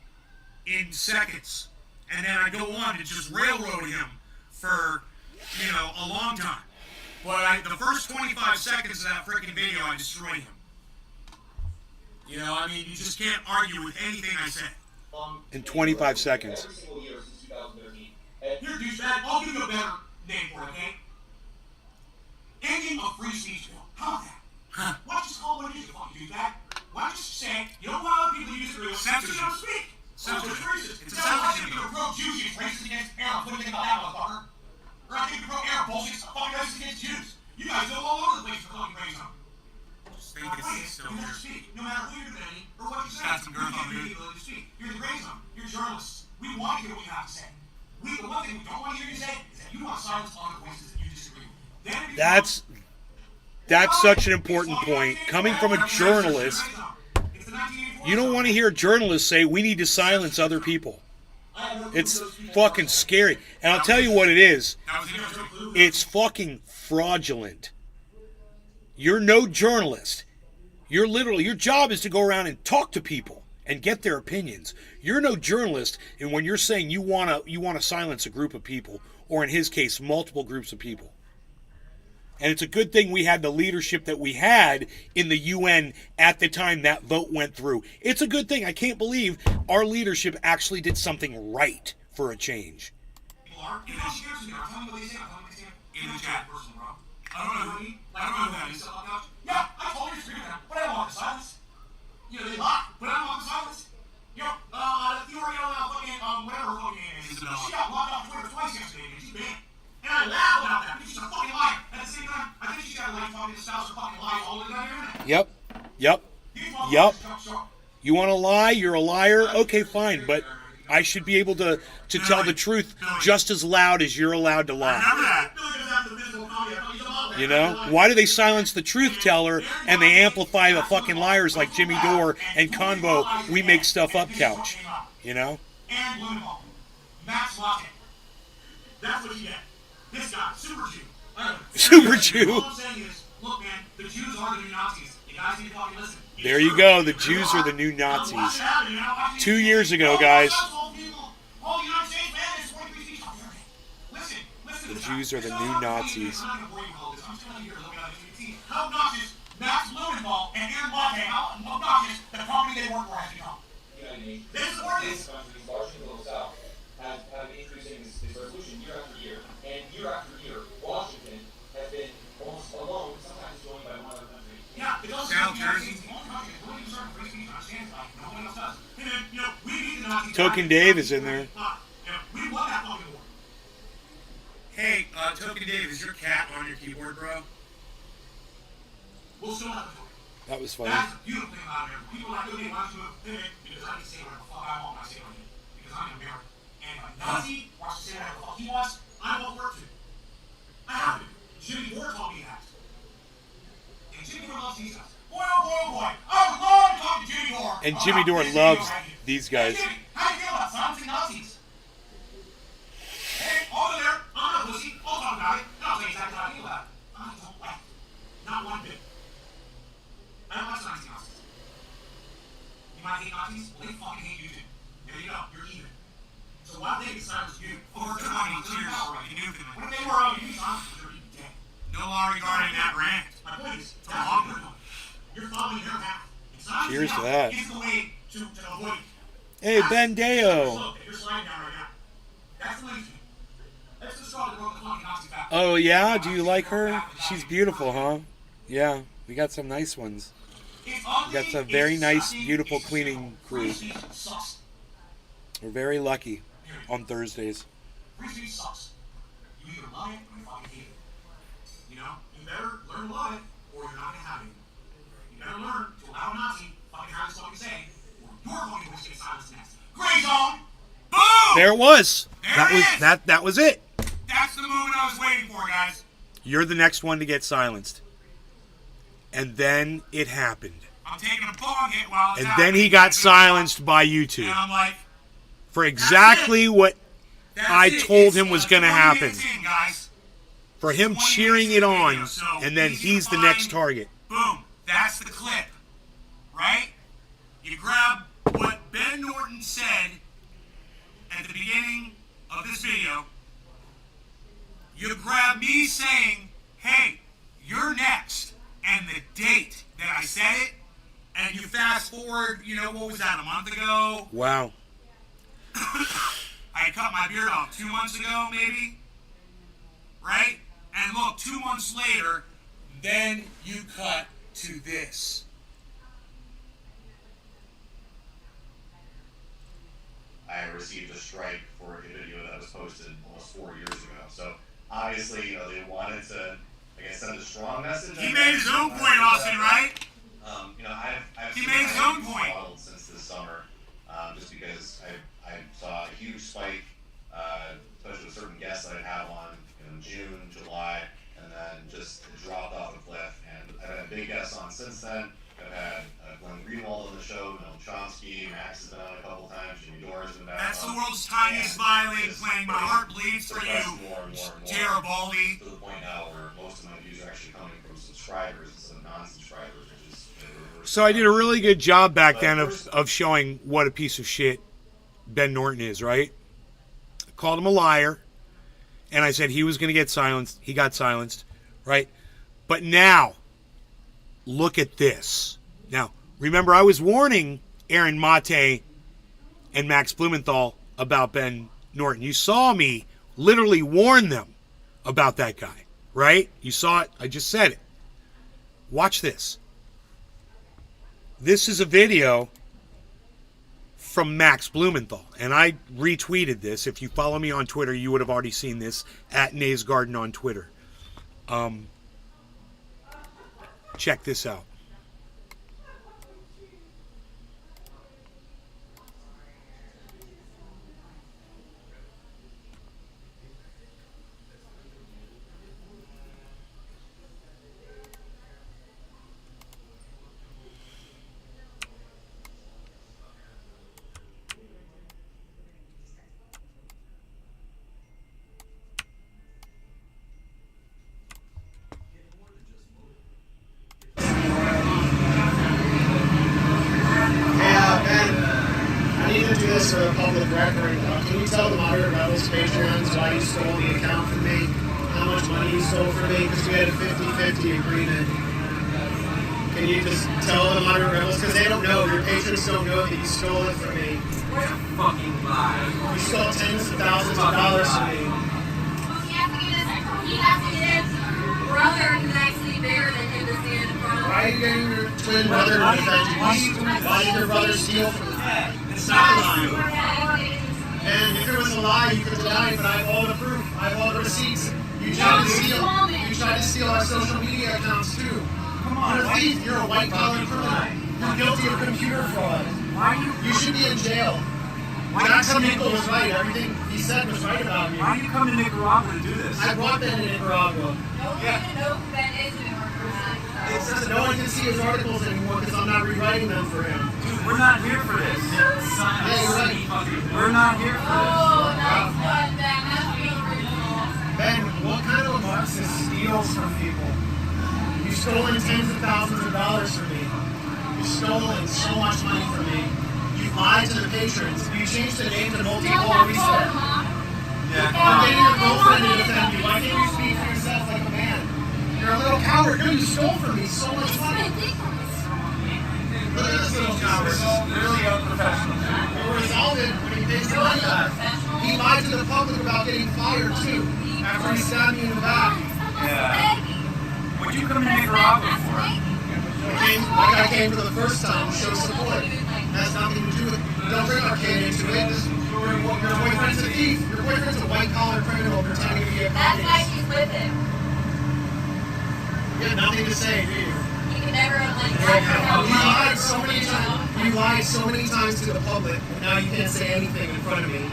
in seconds. And then I go on to just railroad him for, a long time. But the first 25 seconds of that freaking video, I destroyed him. You just can't argue with anything I say. In 25 seconds. Every single year since 2013. You're a douchebag. I'll give you a better name for it, okay? Ending a free speech bill. How about that? Huh. Why don't you just call it what it is, you fucking douchebag? Why don't you just say, you don't want other people to use it real, so you Censorship. don't speak. Censorship. It's racist. It's a Now, I censorship think bill. you're pro-Jews, you're racist against Arab. What do you think about that, motherfucker? Or I think you're pro-Arab bullshit, fucking racist against Jews. You guys go all over the place for fucking racism. Just think it's still You here. never speak, no matter who you're defending or what you say. Got some girth on You me. can't be able to speak. You're the gray zone. You're journalists. We want to hear what you have to say. The one thing we don't want to hear you say is that you want to silence other voices that you disagree with. Then it becomes- That's such an important point. Coming from a journalist, It's the 1984 you don't want to hear journalists say we need to silence other people. It's fucking scary. And I'll tell you what it is. That was a good joke. It's fucking fraudulent. You're no journalist. Your job is to go around and talk to people and get their opinions. You're no journalist, and when you're saying you want to silence a group of people, or in his case, multiple groups of people. And it's a good thing we had the leadership that we had in the UN at the time that vote went through. It's a good thing. I can't believe our leadership actually did something right for a change. People are. If they share something, I'm telling you what they say. I'm telling you what they say. In the chat, person, bro. I don't know who he. I don't know who that is. Yeah, I totally disagree with them, but I don't want the silence. You know, they lie, but I don't want the silence. You know, Theory, whatever her fucking name is. She got blocked off Twitter twice yesterday, and she's banned. And I laugh about that because she's a fucking liar. At the same time, I think she's got a life talking to spouse for fucking lies all over the internet. Yep. You want to lie? You're a liar? Okay, fine, but I should be able to tell the truth just as loud as you're allowed to lie. You know? Why do they silence the truth teller and they amplify the fucking liars like Jimmy Dore and Convo, we make stuff up couch? You know? And Blumenthal. Max Latte. That's what you get. This guy, Super Jew. Super Jew. All I'm saying is, look, man, the Jews are the new Nazis. You guys need to fucking listen. There you go. The Jews are the new Nazis. 2 years ago, guys. The Jews are the new Nazis. How obnoxious Max Blumenthal and Aaron Latte, how obnoxious the company they work for has become. They support this. Countries, largely global south, have increasing this resolution year after year, and year after year, Washington has been almost alone, sometimes joined by one other country. Yeah, it does. South Jersey. The only country that's really concerned with free speech understands like nobody else does. And then, you know, we beat the Nazis. Token Dave is in there. We won that fucking war. Hey, Token Dave, is your cat on your keyboard, bro? We'll still have the token. That was funny. That's the beautiful thing about America. People are like, okay, why don't you pivot? Because I can say whatever the fuck I want when I say what I do. Because I'm an American. And if a Nazi wants to say whatever the fuck he wants, I won't work to. I have to. Jimmy Dore taught me that. And Jimmy Dore loves these guys. Boy, oh boy, oh boy. I would love to talk to Jimmy Dore. And Jimmy Dore loves these guys. Hey, Jimmy, how do you feel about silencing Nazis? Hey, over there, I'm not a pussy. I'll talk about it. And I'll tell you exactly how I feel about it. I don't like it. Not one bit. I don't like silencing Nazis. You might hate Nazis? Well, they fucking hate you too. There you go. You're even. So why don't they get silenced you? Or Come on, cheers. You knew them. what if they were all you silenced? You're even dead. No law regarding that rant. My point is, that's what you're doing. You're following their path. And silencing Cheers to them that. is the way to avoid it. Hey, Ben Deo. Look, if you're sliding down right now, that's the way to. That's the straw that broke the fucking Nazi back. Oh, yeah? Do you like her? She's beautiful, huh? Yeah, we got some nice ones. It's ugly, We got some very it's nice, sucky, beautiful it's cleaning free crew. speech sucks. We're very lucky on Thursdays. Free speech sucks. You either love it or you fucking hate it. You know? You better learn to love it or you're not gonna have it. You better learn to allow a Nazi fucking have his fucking say or you're going to get silenced next. Gray zone! Boom! There it was. There That it was is. that was it. That's the moment I was waiting for, guys. You're the next one to get silenced. And then it happened. I'm taking a bong hit while it's And happening. then he got silenced by YouTube And I'm like, for exactly what that's I it. told It's, him was going to 20 happen. minutes in, guys. For him 20 cheering minutes it in the video, on, so and then easy he's to the next find. target. Boom. That's the clip. Right? You grab what Ben Norton said at the beginning of this video. You grab me saying, hey, you're next, and the date that I said it, and you fast forward, you know, what was that, a month ago? Wow. I cut my beard off 2 months ago, maybe. Right? And look, 2 months later, then you cut to this. I received a strike for a video that was posted almost 4 years ago. So obviously, you know, they wanted to, I guess, send a strong message. He made his own point, Austin, right? You know, I've He seen made his my own views point. throttled since this summer, just because I saw a huge spike, especially with certain guests that I'd have on in June, July, and then just it dropped off a cliff. And I've had big guests on since then. I've had Glenn Greenwald on the show, Noam Chomsky, Max has been on a couple times, Jimmy Dore has been back That's the on. world's tiniest violin playing My Heart Bleeds for Progressed You, more and more and more. Garibaldi. To the point now where most of my views are actually coming from subscribers instead of non-subscribers, which is So I did a really good job back then of showing what a piece of shit Ben Norton is, right? I called him a liar, and I said he was going to get silenced. He got silenced, right? But now, look at this. Now, remember, I was warning Aaron Mate and Max Blumenthal about Ben Norton. You saw me literally warn them about that guy, right? You saw it. I just said it. Watch this. This is a video from Max Blumenthal, and I retweeted this. If you follow me on Twitter, you would have already seen this at Nays Garden on Twitter. Check this out. For the public record, can you tell the Moderate Rebels patrons why you stole the account from me? How much money you stole from me? Because we had a 50-50 agreement. Can you just tell the Moderate Rebels? Because they don't know. Your patrons don't know that you stole it from me. What a fucking lie. You stole tens of thousands of dollars from me. He has to get his brother who's actually bigger than him to stand in front of him. Why are you getting your twin brother to defend you? Why did your brother steal from me? It's not a lie. And if it was a lie, you could deny it, but I have all the proof. I have all the receipts. You tried to steal our social media accounts too. Come on, You're a thief. You're a white-collar criminal. You're guilty of computer fraud. Why are you? You should be in jail. Jackson Hinkle was right. Everything he said was right about me. Why are you coming to Nicaragua to do this? I brought Ben to Nicaragua. Nobody even know who Ben is anymore. It says no one can see his articles anymore because I'm not rewriting them for him. Dude, we're not here for this. Yeah, you're right. We're not here for this. Oh, nice one, Ben. That's real original. Ben, what kind of a Marxist steals from people? You've stolen tens of thousands of dollars from me. You've stolen so much money from me. You've lied to the patrons. You changed the name to Multipolar Reset. You're getting your girlfriend to defend you. Why can't you speak for yourself like a man? You're a little coward. No, you stole from me so much money. Look at this little coward. Really unprofessional. We'll resolve it when he pays the money back. He lied to the public about getting fired too. After he stabbed me in the back. Yeah. What'd you come to Nicaragua for? Like I came for the first time to show support. Has nothing to do with. Don't bring our kid into it. Your boyfriend's a thief. Your boyfriend's a white-collar criminal pretending to be a That's communist. why she's with him. You have nothing to say, do you? You can never, like, You lied so many times. You lied so many times to the public, and now you can't say anything in front of me.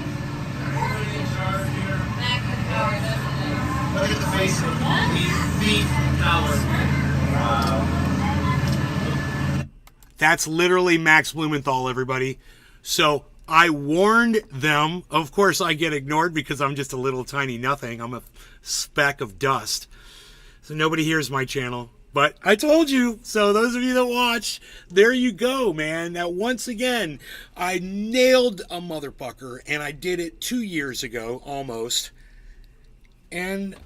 Look at the face of him. Thief, coward. Wow. That's literally Max Blumenthal, everybody. So I warned them. Of course, I get ignored because I'm just a little tiny nothing. I'm a speck of dust. So nobody hears my channel. But I told you. So those of you that watch, there you go, man. Now, once again, I nailed a motherfucker, and I did it 2 years ago, almost. And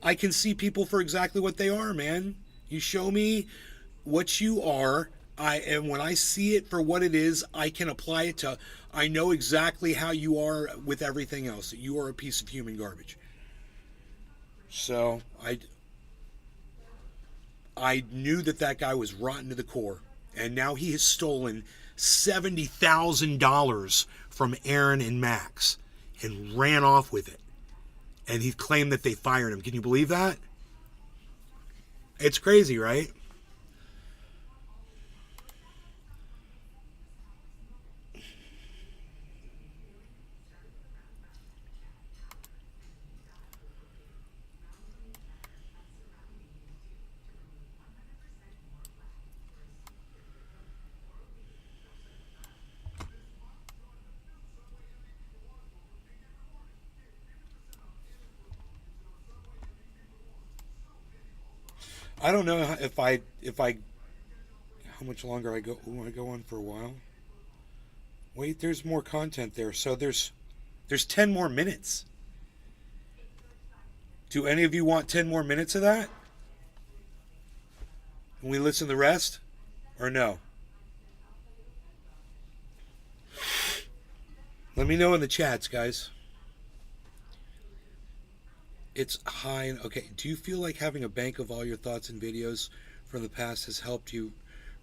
I can see people for exactly what they are, man. You show me what you are. And when I see it for what it is, I can apply it to, I know exactly how you are with everything else. You are a piece of human garbage. So I knew that guy was rotten to the core. And now he has stolen $70,000 from Aaron and Max and ran off with it. And he claimed that they fired him. Can you believe that? It's crazy, right? I don't know if I how much longer I go. Ooh, I go on for a while. Wait, there's more content there. So there's 10 more minutes. Do any of you want 10 more minutes of that? Can we listen to the rest? Or no? Let me know in the chats, guys. It's high. Okay, do you feel like having a bank of all your thoughts and videos from the past has helped you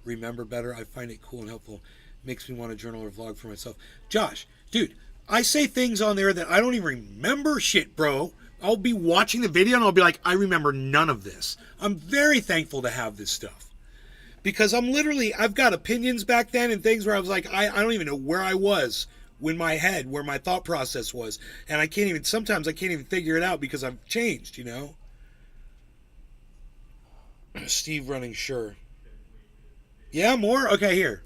remember better? I find it cool and helpful. Makes me want to journal or vlog for myself. Josh, dude, I say things on there that I don't even remember shit, bro. I'll be watching the video and I'll be like, I remember none of this. I'm very thankful to have this stuff. Because I've got opinions back then and things where I was like, I don't even know where I was in my head, where my thought process was. And sometimes I can't even figure it out because I've changed, you know? Steve running, sure. Yeah, more? Okay, here.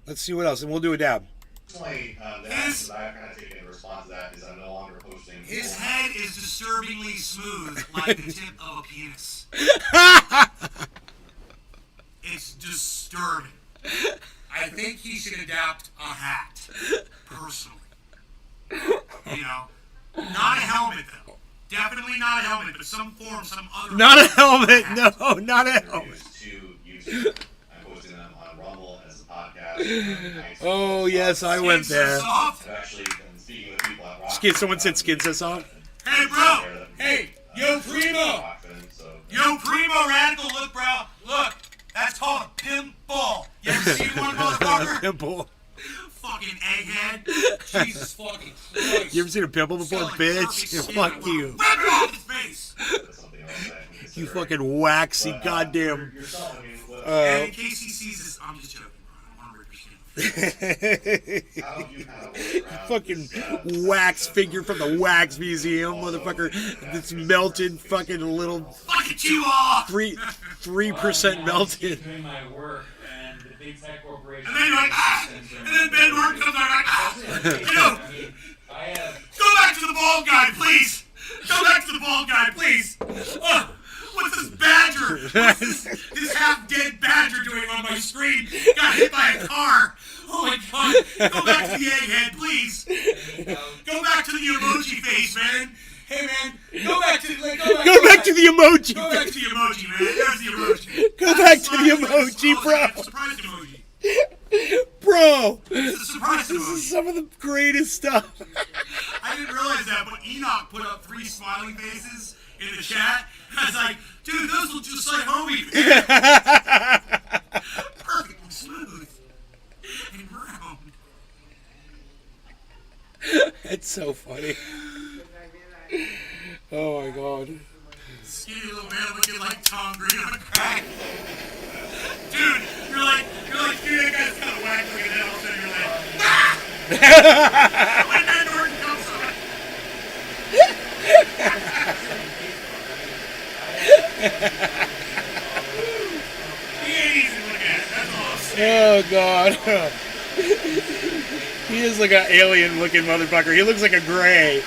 Let's see what else, and we'll do a dab. Personally, the actions I've kind of taken in response to that is I'm no longer posting. His head is disturbingly smooth, like the tip of a penis. It's disturbing. I think he should adapt a hat, personally. You know, not a helmet though. Definitely not a helmet, but some form, some other. Not a helmet. No, not a helmet. To YouTube. I'm posting them on Rumble as a podcast. Oh yes, I went there. I've actually been speaking with people at Rock. Someone said skin so soft. Hey bro. Hey, yo primo. Yo primo radical. Look, bro. Look. That's called a pimple. You ever seen one, motherfucker? Pimple. Fucking egghead. Jesus fucking Christ. You ever seen a pimple before, bitch? Fuck you. Rip it off his face. You fucking waxy goddamn. And in case he sees this, I'm just joking, bro. I want to rip your skin. Fucking wax figure from the wax museum, motherfucker. This melted fucking little. Fuck it, you all. 3% melted. Doing my work and the big tech corporation. And then you're like, ah! And then Ben Norton comes out like, ah! You know, I have. go back to the bald guy, please. Go back to the bald guy, please. What's this badger? What's this half-dead badger doing on my screen? Got hit by a car. Oh my god. Go back to the egghead, please. Go back to the emoji face, man. Hey man, go back to the emoji. Go back to the emoji, man. There's the emoji. Go back to the emoji, bro. Surprise emoji. Bro, It's a surprise this emoji. is some of the greatest stuff. I didn't realize that, but Enoch put up 3 smiling faces in the chat. I was like, dude, those look just like homie. Perfectly smooth and round. It's so funny. Oh my god. Skinny little man looking like Tom Green on crack. Dude, you're like, dude, that guy's kind of whack looking, and all of a sudden you're like, ah! When Ben Norton comes on. He ain't easy to look at, that's all I'm saying. Oh god. He is like an alien looking motherfucker. He looks like a gray.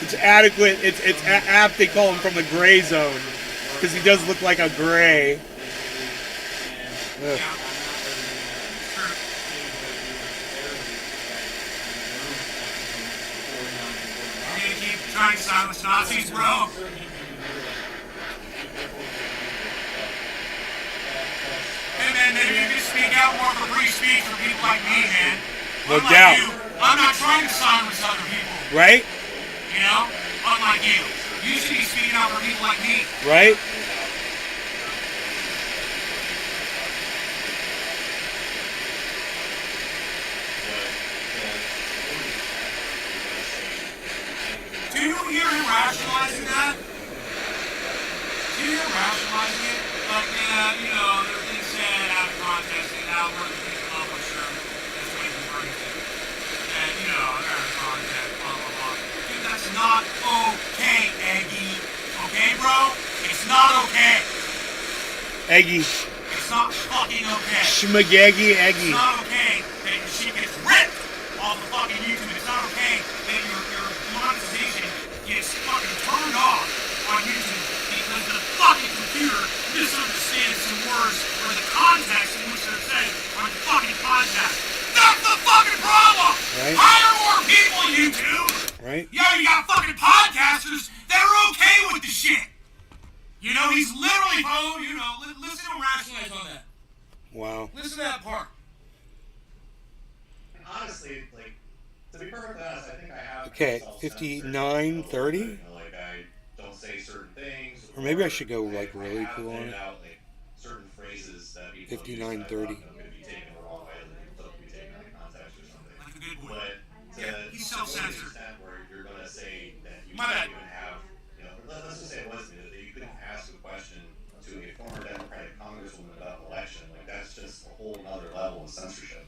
It's adequate. It's apt they call him from the gray zone. Because he does look like a gray. Ugh. I'm gonna keep trying to silence Nazis, bro. Hey man, maybe you can speak out more for free speech for people like me, man. No Unlike doubt. you, I'm not trying to silence other people. Right? You know? Unlike you. You should be speaking out for people like me. Right? Do you hear him rationalizing that? Do you hear him rationalizing it? Like, you know, there are things said out of context and algorithms can come up with sure. That's what he's referring to. And, you know, they're out of context, blah, blah, blah. Dude, that's not okay, Eggy. Okay, bro? It's not okay. Eggy. It's not fucking okay. Schmagaggy Eggy. It's not okay that your shit gets ripped off of fucking YouTube. It's not okay that your monetization gets fucking turned off on YouTube because the fucking computer misunderstands some words or the context in which podcast. That's the fucking problem. Right. Hire more people, YouTube. Right? Yeah, you got fucking podcasters that are okay with the shit. You know, he's literally, listen to him rationalize on that. Wow. Listen to that part. Honestly, like, to be perfectly honest, I think I have. Okay, self-censored 59:30? You know, like, I don't say certain things. Or maybe I should go, like, I really have cool on figured it. out, like, certain phrases that people 59:30. use that I thought could be taken the wrong way, that people could be taken out of context or something. Like a good boy. But to Yeah, he's to the self-censored. extent where you're going to say that you My bad. don't even have, you know, let's just say it was me, that you couldn't ask a question to a former Democratic congresswoman about an election. Like, that's just a whole other level of censorship.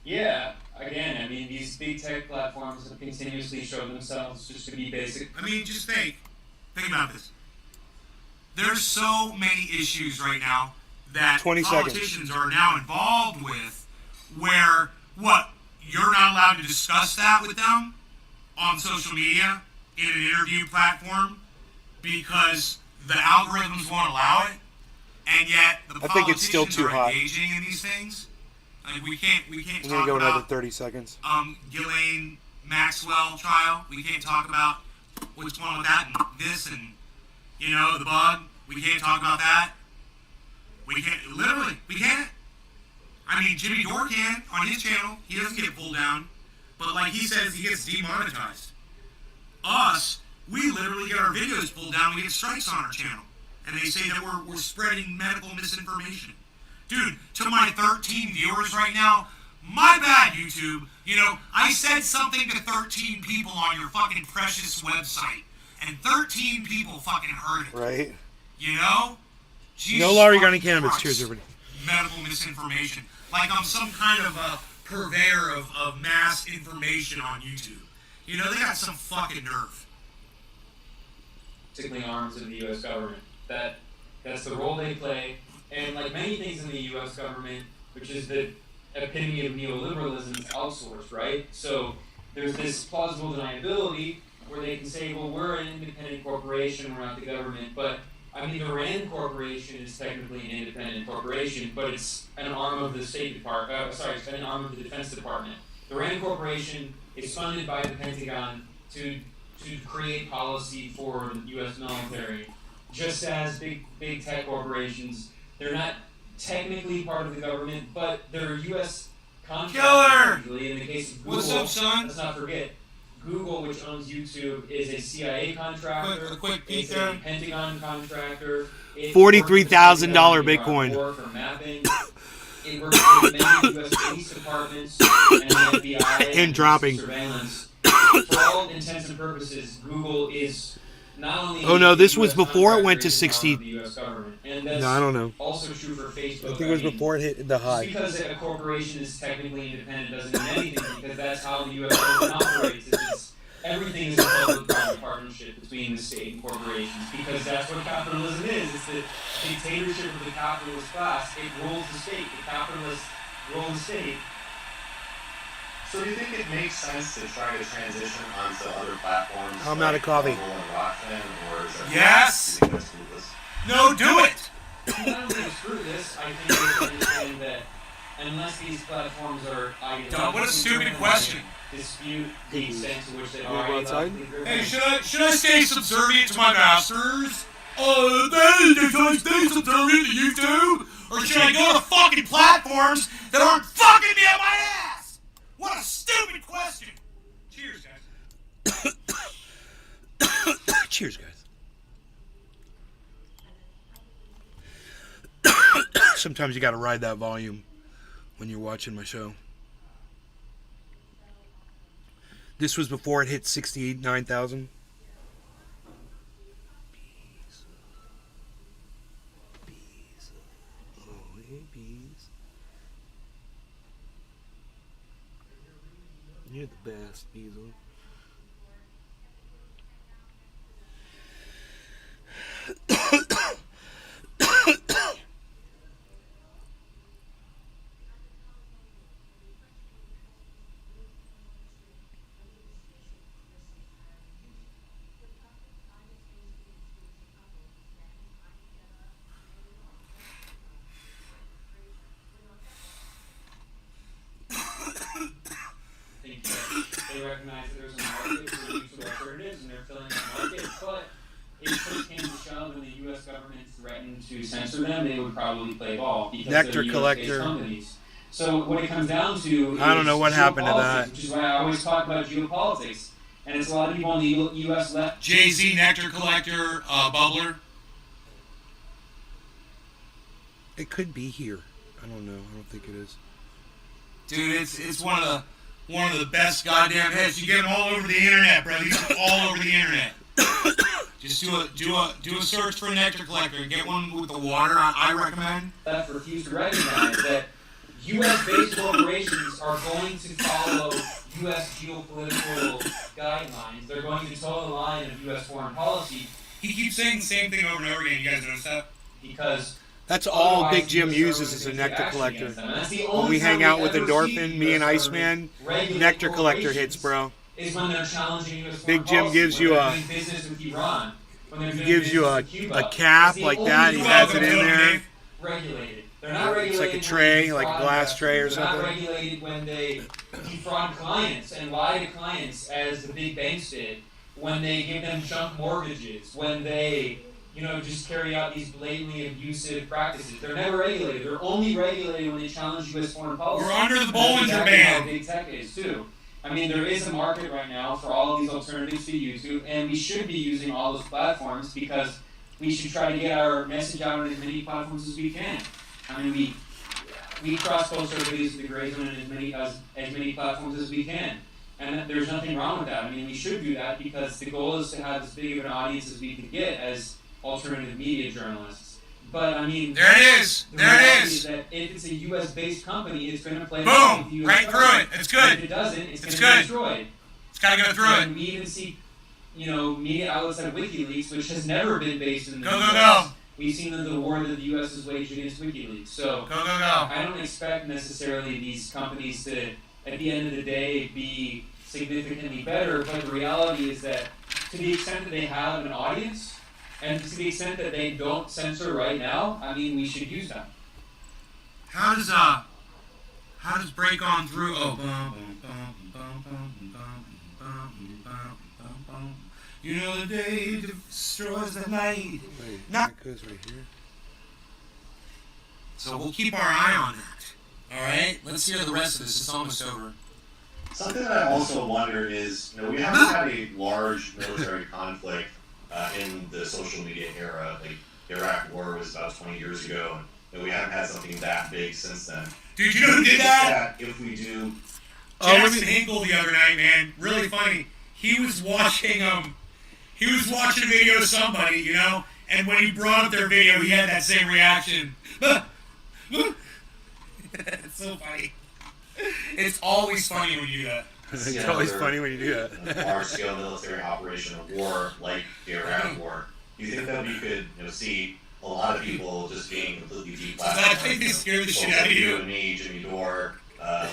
Yeah, again, I mean, these big tech platforms have continuously shown themselves just to be basic. I mean, just think about this. There's so many issues right now that 20 seconds. politicians are now involved with where, what, you're not allowed to discuss that with them on social media in an interview platform because the algorithms won't allow it, and yet the I think it's still politicians too are hot. engaging in these things. Like, we can't I'm talk gonna go another about 30 seconds. Ghislaine Maxwell trial. We can't talk about what's going on with that and this and, you know, the bug. We can't talk about that. We can't, literally, we can't. I mean, Jimmy Dore can on his channel. He doesn't get pulled down. But like he says, he gets demonetized. Us, we literally get our videos pulled down. We get strikes on our channel. And they say that we're spreading medical misinformation. Dude, to my 13 viewers right now, my bad, YouTube. You know, I said something to 13 people on your fucking precious website, and 13 people fucking heard it. Right? You know? Jesus No Laurie Gunning fucking Cannabis. Christ. Cheers, everybody. Medical misinformation. Like I'm some kind of a purveyor of mass information on YouTube. You know, they got some fucking nerve. Tickling arms of the U.S. government. That's the role they play. And like many things in the U.S. government, which is the epitome of neoliberalism, is outsourced, right? So there's this plausible deniability where they can say, well, we're an independent corporation, we're not the government. But I mean, the RAND Corporation is technically an independent corporation, but it's an arm of the State Department. It's an arm of the Defense Department. The RAND Corporation is funded by the Pentagon to create policy for the U.S. military, just as big tech corporations. They're not technically part of the government, but they're U.S. contractors. Usually. In the case of Google, What's up, son? let's not forget, Google, which owns YouTube, is a CIA contractor. Quick peek It's there. a Pentagon contractor. It $43,000 works with the Bitcoin. War for mapping. It works with many U.S. police departments and the FBI And dropping. surveillance. For all intents and purposes, Google is not only. Oh, no, this a was US before it went to contractor, it's an 60. arm of the US government. And that's No, I don't know. also true for Facebook. I think it was mean, before it hit the just high. because a corporation is technically independent doesn't mean anything, because that's how the U.S. government operates. Everything is a public-private partnership between the state and corporations, because that's what capitalism is. It's the dictatorship of the capitalist class. It rules the state. The capitalists rule the state. So do you think it makes sense to try to transition onto other platforms? I'm out of coffee. Rumble and Rockfin, or is that Yes! do you think that's fruitless? No, do it! Not only screw this, I think we can understand that unless these platforms are Dog, what a stupid question. dispute the extent to which they You wanna are go outside? Hey, should I stay subservient to my masters? Should I stay subservient to you two? Or should I go to fucking platforms that aren't fucking me up my ass? What a stupid question! Cheers, guys. Cheers, guys. Sometimes you gotta ride that volume when you're watching my show. This was before it hit 69,000. Bees. Oh, hey, bees. You're the best, Beezel. But if push came to shove and the U.S. government threatened to censor them, they would probably play ball because Nectar they're U.S. collector. based companies. So what it comes down to I don't know what happened to that. Which is why I always talk about geopolitics. And it's a lot of people on the U.S. left. Jay-Z, Nectar Collector, Bubbler. It could be here. I don't know. I don't think it is. Dude, it's one of the best goddamn hits. You get them all over the internet, bro. These are all over the internet. Just do a search for Nectar Collector and get one with the water. I recommend. Left refuse to recognize that U.S.-based corporations are going to follow U.S. geopolitical guidelines. They're going to toe the line of U.S. foreign policy. He keeps saying the same thing over and over again. You guys notice that? Because that's all Big Jim uses is a nectar collector. When we hang out with Endorphin, me and Iceman, nectar collector hits, bro. Is when they're challenging U.S. Big Jim gives you a he gives you a cap like that. He has it in there. Regulated. They're not regulated. It's like a tray, like a glass tray or something. They're not regulated when they defraud clients and lie to clients, as the big banks did. When they give them junk mortgages. When they, just carry out these blatantly abusive practices. They're never regulated. They're only regulated when they challenge U.S. foreign policy. We're under the Bollinger Ban. Ban. Big tech is too. I mean, there is a market right now for all of these alternatives to YouTube, and we should be using all those platforms because we should try to get our message out on as many platforms as we can. I mean, we cross-post our videos to the gray zone in as many platforms as we can. And there's nothing wrong with that. I mean, we should do that because the goal is to have as big of an audience as we can get as alternative media journalists. But I mean, there it is. There it is. That if it's a U.S.-based company, it's going to play boom right through it. It's good. If it doesn't, it's going to good. be destroyed. It's got to go through and it. We even see, media outlets like WikiLeaks, which has never been based in the U.S. Go. We've seen the war that the U.S. has waged against WikiLeaks. So go. I don't expect necessarily these companies to, at the end of the day, be significantly better. But the reality is that to the extent that they have an audience, and to the extent that they don't censor right now, I mean, we should use them. How does break on through? Oh, the day destroys the night. Wait, that goes right here. So we'll keep our eye on that. All right, let's hear the rest of this. It's almost over. Something that I also wonder is, we haven't had a large military conflict in the social media era. Like, the Iraq War was about 20 years ago, and we haven't had something that big since then. Dude, you know who did that? If we do... Jackson Hinkle the other night, man. Really funny. He was watching a video of somebody, and when he brought up their video, he had that same reaction. It's so funny. It's always funny when you do that. It's always funny when you do that. Large-scale military operation of war like the Iraq War. Do you think that we could, see a lot of people just being completely deplatformed? I think they scare the shit out of you. And me, Jimmy Dore,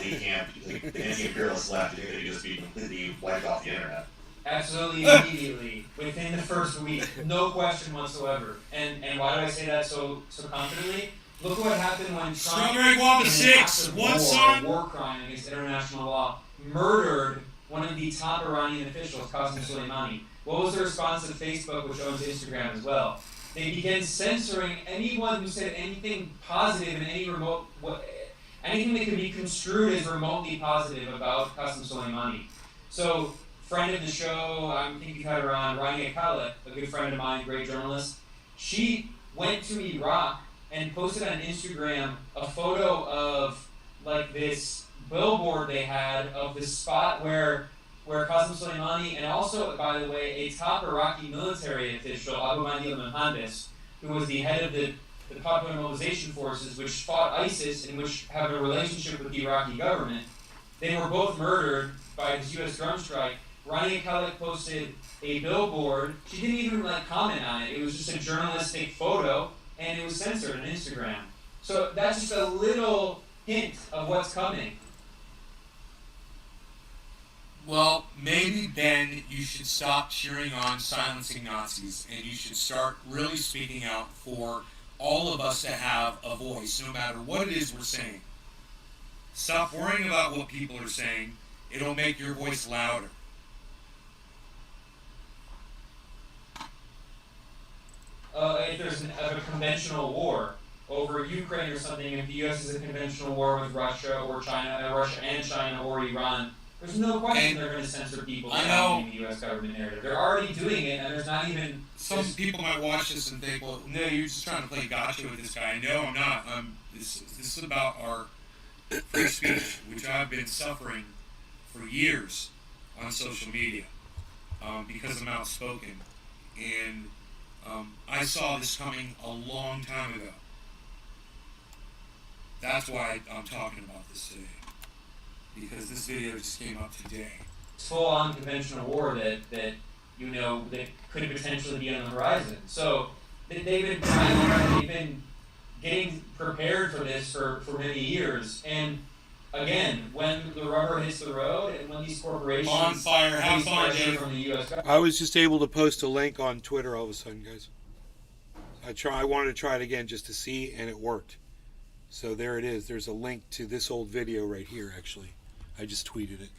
Lee Camp, the anti-imperialist left, do you think they could just be completely wiped off the internet? Absolutely, immediately, within the first week, no question whatsoever. And why do I say that so confidently? Look what happened when Trump, in an act of war crime against international law, murdered one of the top Iranian officials, Qasem Soleimani. What was the response of Facebook, which owns Instagram as well? They began censoring anyone who said anything positive in anything that could be construed as remotely positive about Qasem Soleimani. So, friend of the show, I think you've had her on, Rania Khaled, a good friend of mine, a great journalist. She went to Iraq and posted on Instagram a photo of this billboard they had of this spot where Qasem Soleimani, and also, by the way, a top Iraqi military official, Abu Mahdi al-Muhandis, who was the head of the Popular Mobilization Forces, which fought ISIS and which have a relationship with the Iraqi government. They were both murdered by this U.S. drone strike. Rania Khaled posted a billboard. She didn't even comment on it. It was just a journalistic photo, and it was censored on Instagram. So that's just a little hint of what's coming. Well, maybe, Ben, you should stop cheering on silencing Nazis, and you should start really speaking out for all of us to have a voice, no matter what it is we're saying. Stop worrying about what people are saying. It'll make your voice louder. of a conventional war over Ukraine or something, if the U.S. is a conventional war with Russia or China, Russia and China or Iran, there's no question they're going to censor people challenging the U.S. government narrative. They're already doing it, and there's not even... Some people might watch this and think, well, no, you're just trying to play gotcha with this guy. No, I'm not. This is about our free speech, which I've been suffering for years on social media because I'm outspoken. And I saw this coming a long time ago. That's why I'm talking about this today. Because this video just came up today. Full-on conventional war that could potentially be on the horizon. So they've been getting prepared for this for many years. And again, when the rubber hits the road and when these corporations on fire, have face fun, pressure Dave. from the U.S. government. I was just able to post a link on Twitter all of a sudden, guys. I wanted to try it again just to see, and it worked. So there it is. There's a link to this old video right here, actually. I just tweeted it.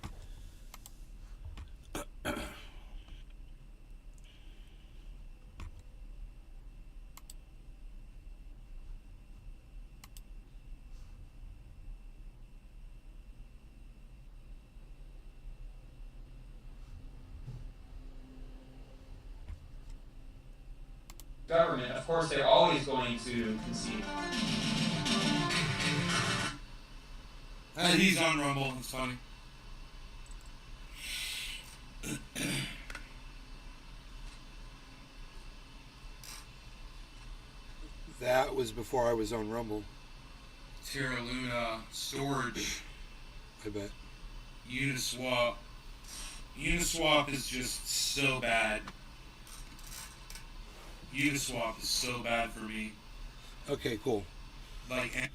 Government, of course, they're always going to concede. He's on Rumble. It's funny. That was before I was on Rumble, Terra Luna storage. I bet. Uniswap. Uniswap is just so bad. Uniswap is so bad for me. Okay, cool. Like,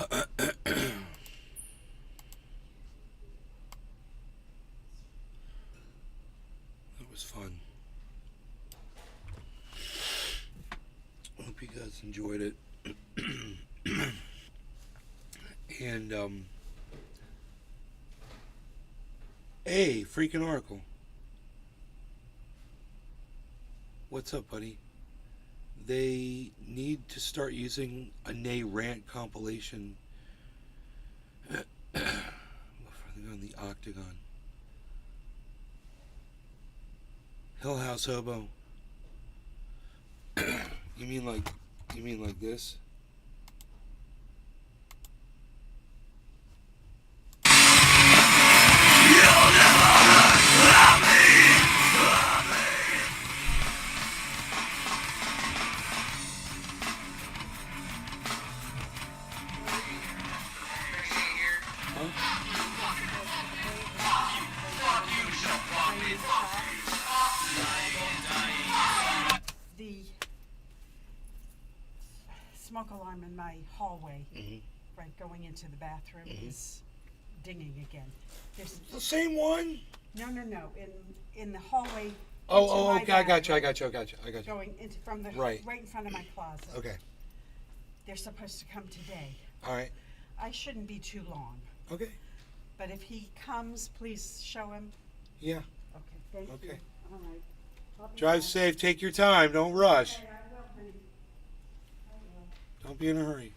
That was fun. Hope you guys enjoyed it. And hey, freaking Oracle. What's up, buddy? They need to start using a Nay rant compilation on the Octagon. Hill House Hobo. You mean like this? The smoke alarm in my hallway, right, going into the bathroom is dinging again. There's The same one? no, in the hallway. Oh, into okay, my I got you. bathroom, Going into from the Right. in front of my closet. Okay. They're supposed to come today. All right. I shouldn't be too long, Okay. but if he comes, please show him. Yeah. Okay, thank you. Okay. All right. I'll be Drive back. safe. Take your time. Don't rush. Okay, I will, honey. I will. Don't be in a hurry.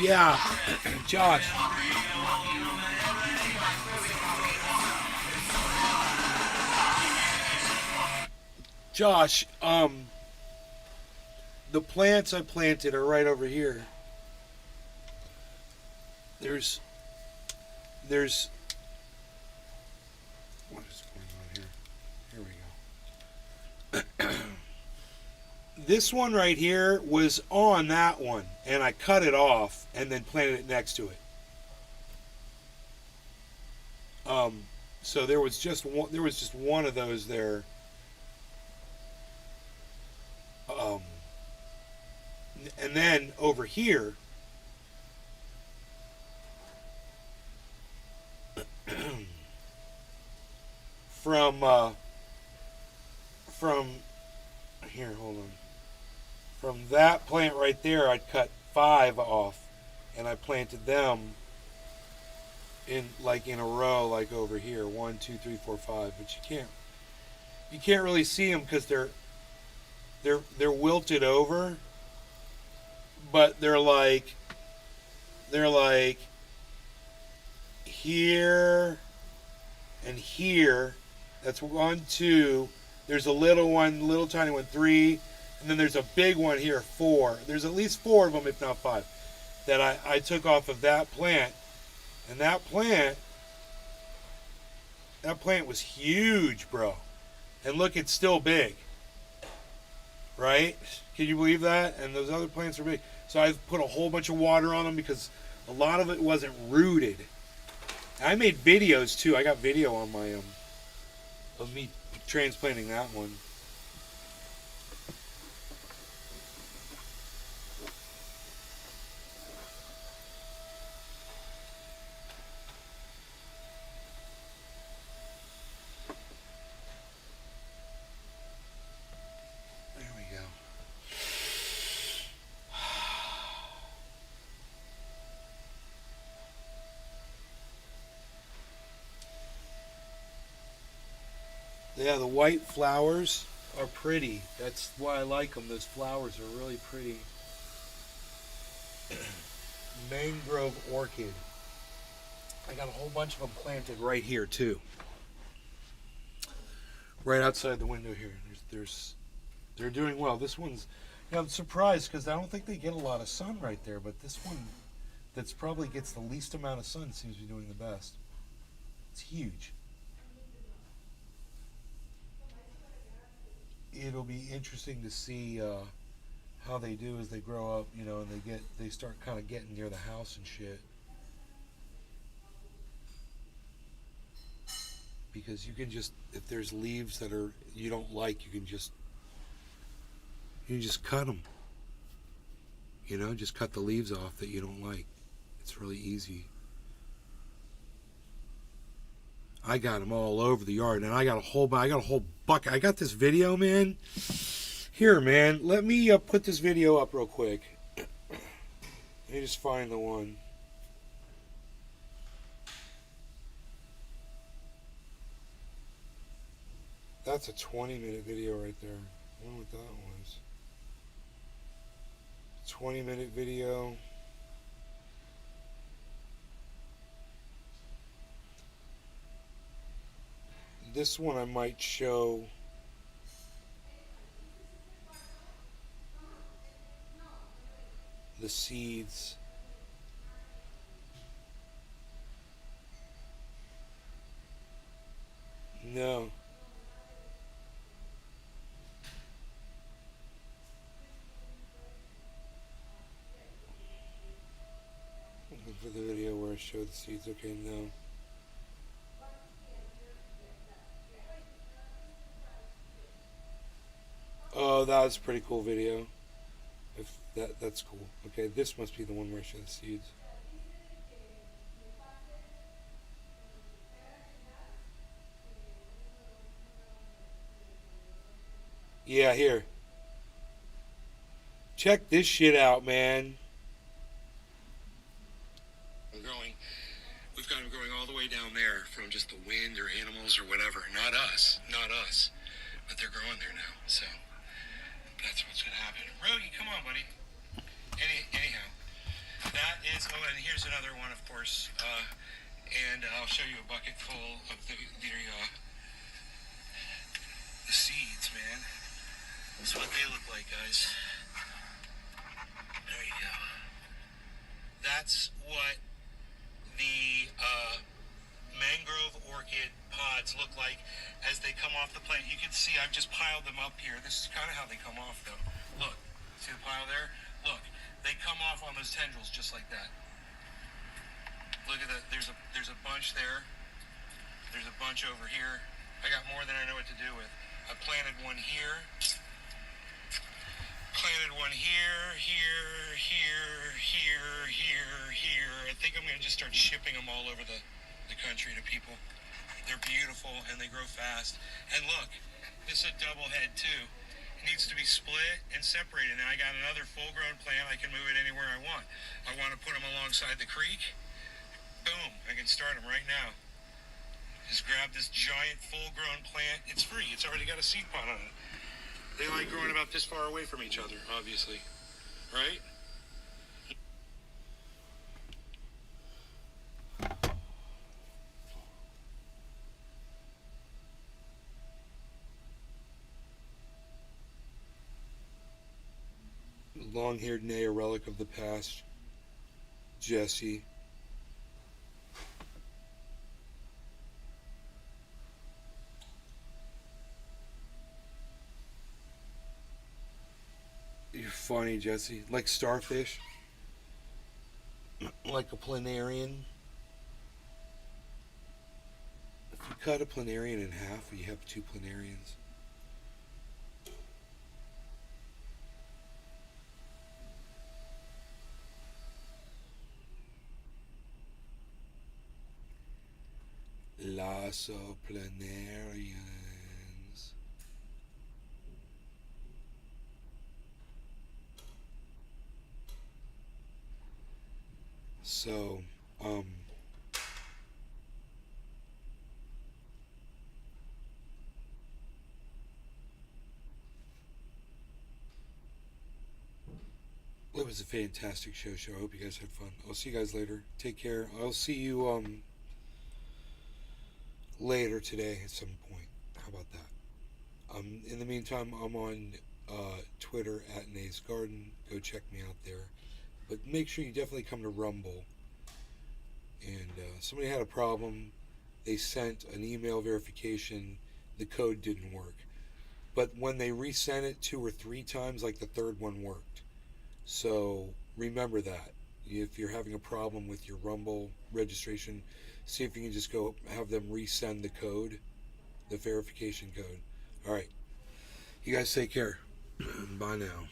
Yeah, Josh. Josh, the plants I planted are right over here. There's what is going on here? Here we go. This one right here was on that one, and I cut it off and then planted it next to it. So there was just one of those there. And then over here, from here, hold on. From that plant right there, I'd cut 5 off, and I planted them in a row, like over here, 1, 2, 3, 4, 5. But you can't really see them because they're wilted over, but they're like here and here. That's 1, 2. There's a little one, little tiny one, 3, and then there's a big one here, 4. There's at least 4 of them, if not 5, that I took off of that plant. And that plant was huge, bro. And look, it's still big. Right? Can you believe that? And those other plants are big. So I've put a whole bunch of water on them because a lot of it wasn't rooted. I made videos too. I got video on my of me transplanting that one. There we go. Yeah, the white flowers are pretty. That's why I like them. Those flowers are really pretty. Mangrove orchid. I got a whole bunch of them planted right here too. Right outside the window here. They're doing well. This one's, I'm surprised because I don't think they get a lot of sun right there, but this one that's probably gets the least amount of sun seems to be doing the best. It's huge. It'll be interesting to see how they do as they grow up, and they start kind of getting near the house and shit. Because you can just, if there's leaves that you don't like, you can just cut them. Just cut the leaves off that you don't like. It's really easy. I got them all over the yard, and I got a whole bucket. I got this video, man. Here, man, let me put this video up real quick. Let me just find the one. That's a 20-minute video right there. I wonder what that was. 20-minute video. This one I might show. The seeds. No. Looking for the video where I show the seeds. Okay, no. Oh, that was a pretty cool video. If that's cool. Okay, this must be the one where I show the seeds. Yeah, here. Check this shit out, man. We've got them growing all the way down there from just the wind or animals or whatever. Not us. But they're growing there now, so that's what's going to happen. Rogie, come on, buddy. Anyhow, that is, and here's another one, of course, and I'll show you a bucket full of the seeds, man. That's what they look like, guys. There you go. That's what the mangrove orchid pods look like as they come off the plant. You can see I've just piled them up here. This is kind of how they come off, though. Look, see the pile there? Look, they come off on those tendrils just like that. Look at that. There's a bunch there. There's a bunch over here. I got more than I know what to do with. I planted one here. Planted one here, here, here, here, here, here. I think I'm going to just start shipping them all over the country to people. They're beautiful and they grow fast. And look, this is a double head too. needs to be split and separated. Now I got another full-grown plant. I can move it anywhere I want. I want to put them alongside the creek. Boom, I can start them right now. Just grab this giant full-grown plant. It's free. It's already got a seed pod on it. They like growing about this far away from each other, obviously. Right? Long-haired Nay, a relic of the past. Jesse. You're funny, Jesse. Like starfish. Like a planarian. If you cut a planarian in half, you have two planarians. Lasso planarians. So, it was a fantastic show. I hope you guys had fun. I'll see you guys later. Take care. I'll see you later today at some point. How about that? In the meantime, I'm on Twitter at Nay's Garden. Go check me out there. But make sure you definitely come to Rumble. And somebody had a problem. They sent an email verification. The code didn't work. But when they resent it 2 or 3 times, like the third one worked. So remember that. If you're having a problem with your Rumble registration, see if you can just go have them resend the code, the verification code. All right. You guys take care. Bye now.